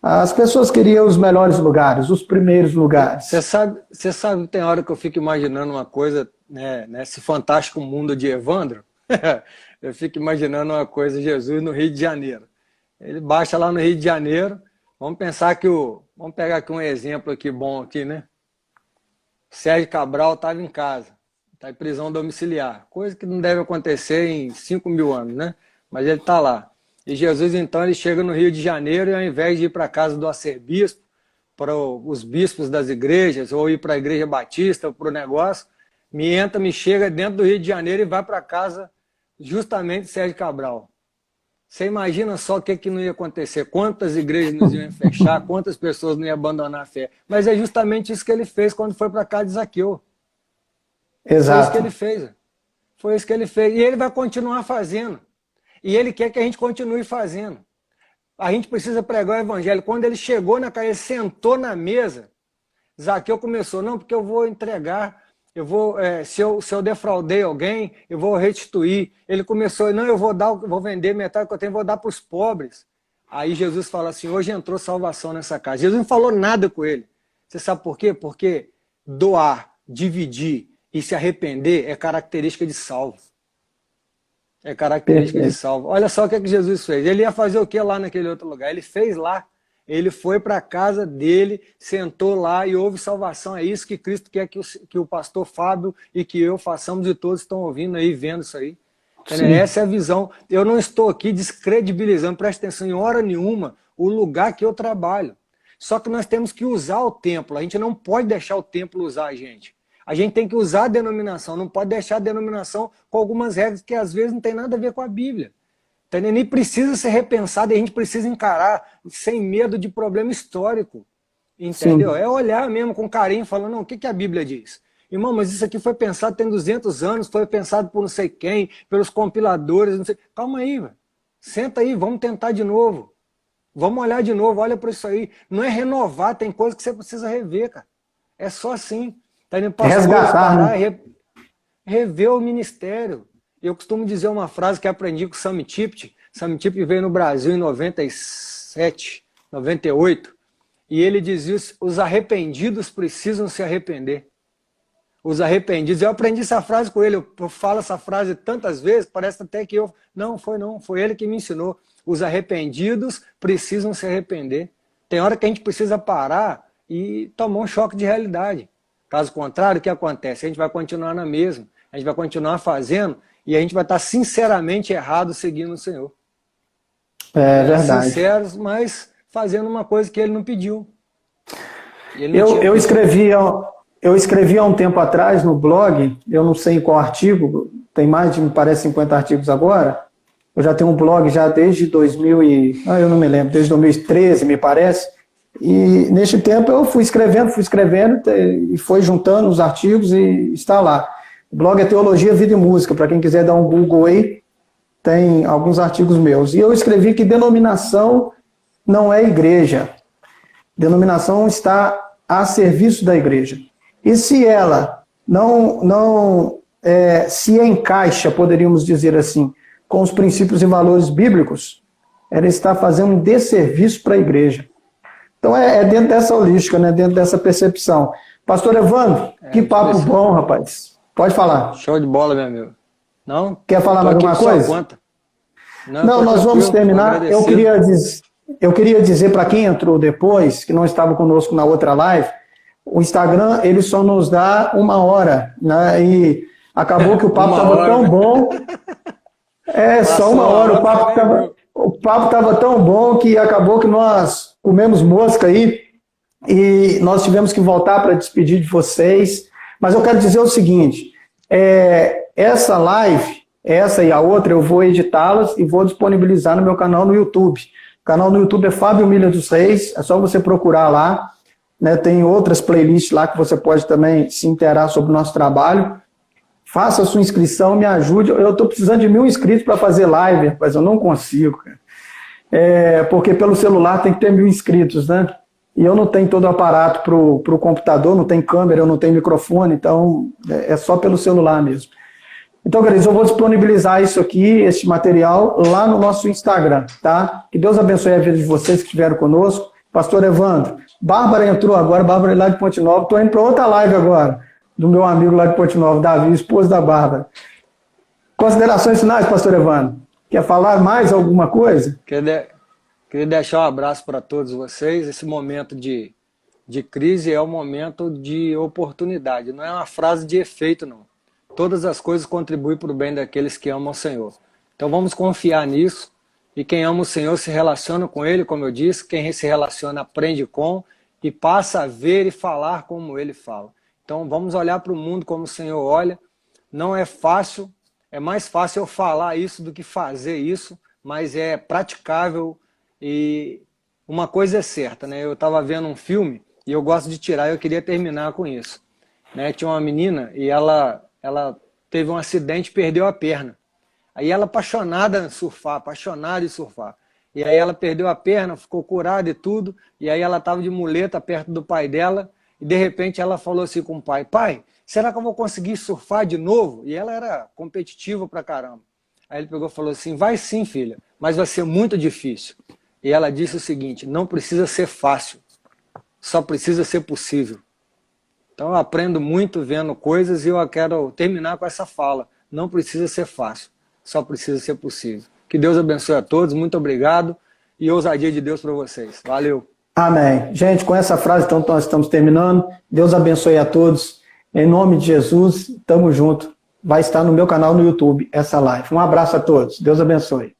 As pessoas queriam os melhores lugares, os primeiros lugares. Você sabe, tem hora que eu fico imaginando uma coisa, né, nesse fantástico mundo de Evandro. Eu fico imaginando uma coisa, Jesus no Rio de Janeiro. Ele baixa lá no Rio de Janeiro, vamos pensar que vamos pegar aqui um exemplo aqui bom aqui, né? Sérgio Cabral estava em casa, está em prisão domiciliar, coisa que não deve acontecer em 5.000 anos, né? Mas ele está lá. E Jesus, então, ele chega no Rio de Janeiro e ao invés de ir para a casa do arcebispo, para os bispos das igrejas, ou ir para a igreja batista, ou para o negócio, me chega dentro do Rio de Janeiro e vai para casa justamente de Sérgio Cabral. Você imagina só o que não ia acontecer, quantas igrejas nos iam fechar, quantas pessoas não iam abandonar a fé. Mas é justamente isso que ele fez quando foi para casa de Zaqueu. Exato. Foi isso que ele fez. Foi isso que ele fez. E ele vai continuar fazendo. E ele quer que a gente continue fazendo. A gente precisa pregar o evangelho. Quando ele chegou na casa, ele sentou na mesa, Zaqueu começou, não, porque eu vou entregar, se eu defraudei alguém, eu vou restituir. Ele começou, não, eu vou vender metade que eu tenho, vou dar para os pobres. Aí Jesus fala assim, hoje entrou salvação nessa casa. Jesus não falou nada com ele. Você sabe por quê? Porque doar, dividir e se arrepender é característica de salvo. É característica de salvo. Olha só o que Jesus fez. Ele ia fazer o que lá naquele outro lugar? Ele fez lá. Ele foi para a casa dele, sentou lá e houve salvação. É isso que Cristo quer que o pastor Fábio e que eu façamos e todos estão ouvindo aí, vendo isso aí. Essa é a visão. Eu não estou aqui descredibilizando, presta atenção em hora nenhuma, o lugar que eu trabalho. Só que nós temos que usar o templo. A gente não pode deixar o templo usar a gente. A gente tem que usar a denominação, não pode deixar a denominação com algumas regras que às vezes não tem nada a ver com a Bíblia. Entendeu? Nem precisa ser repensado e a gente precisa encarar sem medo de problema histórico. Entendeu? Sim. É olhar mesmo com carinho, falando, não, o que a Bíblia diz? Irmão, mas isso aqui foi pensado tem 200 anos, foi pensado por não sei quem, pelos compiladores, não sei. Calma aí, velho. Senta aí, vamos tentar de novo. Vamos olhar de novo, olha para isso aí. Não é renovar, tem coisa que você precisa rever, cara. É só assim. Está indo para as coisas parar e rever o ministério. Eu costumo dizer uma frase que aprendi com o Sam Tippett. Sam Tippett veio no Brasil em 97, 98, e ele dizia: os arrependidos precisam se arrepender. Os arrependidos. Eu aprendi essa frase com ele, eu falo essa frase tantas vezes, parece até que eu... Não, foi ele que me ensinou. Os arrependidos precisam se arrepender. Tem hora que a gente precisa parar e tomar um choque de realidade. Caso contrário, o que acontece? A gente vai continuar na mesma, a gente vai continuar fazendo e a gente vai estar sinceramente errado seguindo o Senhor. É verdade. Sinceros, mas fazendo uma coisa que ele não pediu. Eu escrevi há um tempo atrás no blog, eu não sei em qual artigo, tem mais de, me parece, 50 artigos agora. Eu já tenho um blog já desde 2000 eu não me lembro, desde 2013, me parece. E neste tempo eu fui escrevendo e foi juntando os artigos e está lá. O blog é Teologia, Vida e Música, para quem quiser dar um Google aí, tem alguns artigos meus. E eu escrevi que denominação não é igreja. Denominação está a serviço da igreja. E se ela não se encaixa, poderíamos dizer assim, com os princípios e valores bíblicos, ela está fazendo um desserviço para a igreja. Então é dentro dessa holística, né? Dentro dessa percepção. Pastor Evandro, que papo bom, rapaz. Pode falar. Show de bola, meu amigo. Não? Quer falar mais alguma coisa? Não, nós vamos terminar. Eu queria dizer para quem entrou depois, que não estava conosco na outra live, o Instagram ele só nos dá 1 hora, né? E acabou que o papo estava tão bom. Só 1 hora. O papo estava tão bom que acabou que nós comemos mosca aí e nós tivemos que voltar para despedir de vocês. Mas eu quero dizer o seguinte, essa live, essa e a outra, eu vou editá-las e vou disponibilizar no meu canal no YouTube. O canal no YouTube é Fábio Milha dos Reis, é só você procurar lá, né? Tem outras playlists lá que você pode também se inteirar sobre o nosso trabalho. Faça a sua inscrição, me ajude. Eu estou precisando de 1000 inscritos para fazer live, mas eu não consigo, cara. Porque pelo celular tem que ter 1000 inscritos, né? E eu não tenho todo o aparato para o computador, não tem câmera, eu não tenho microfone, então é só pelo celular mesmo. Então, queridos, eu vou disponibilizar isso aqui, este material, lá no nosso Instagram, tá? Que Deus abençoe a vida de vocês que estiveram conosco. Pastor Evandro, Bárbara entrou agora, Bárbara é lá de Ponte Nova, estou indo para outra live agora, do meu amigo lá de Ponte Nova, Davi, esposo da Bárbara. Considerações finais, Pastor Evandro? Quer falar mais alguma coisa? Queria deixar um abraço para todos vocês. Esse momento de crise é um momento de oportunidade, não é uma frase de efeito, não. Todas as coisas contribuem para o bem daqueles que amam o Senhor. Então vamos confiar nisso, e quem ama o Senhor se relaciona com Ele, como eu disse, quem se relaciona aprende com, e passa a ver e falar como Ele fala. Então vamos olhar para o mundo como o Senhor olha. Não é fácil, é mais fácil eu falar isso do que fazer isso, mas é praticável. E uma coisa é certa, né? Eu estava vendo um filme e eu gosto de tirar, eu queria terminar com isso, né? Tinha uma menina e ela teve um acidente e perdeu a perna. Aí ela apaixonada em surfar. E aí ela perdeu a perna, ficou curada e tudo, e aí ela estava de muleta perto do pai dela, e de repente ela falou assim com o pai: pai, será que eu vou conseguir surfar de novo? E ela era competitiva pra caramba. Aí ele pegou e falou assim: vai sim, filha, mas vai ser muito difícil. E ela disse o seguinte: não precisa ser fácil, só precisa ser possível. Então eu aprendo muito vendo coisas e eu quero terminar com essa fala: não precisa ser fácil, só precisa ser possível. Que Deus abençoe a todos, muito obrigado e ousadia de Deus para vocês. Valeu! Amém. Gente, com essa frase então nós estamos terminando. Deus abençoe a todos. Em nome de Jesus, tamo junto. Vai estar no meu canal no YouTube essa live. Um abraço a todos. Deus abençoe.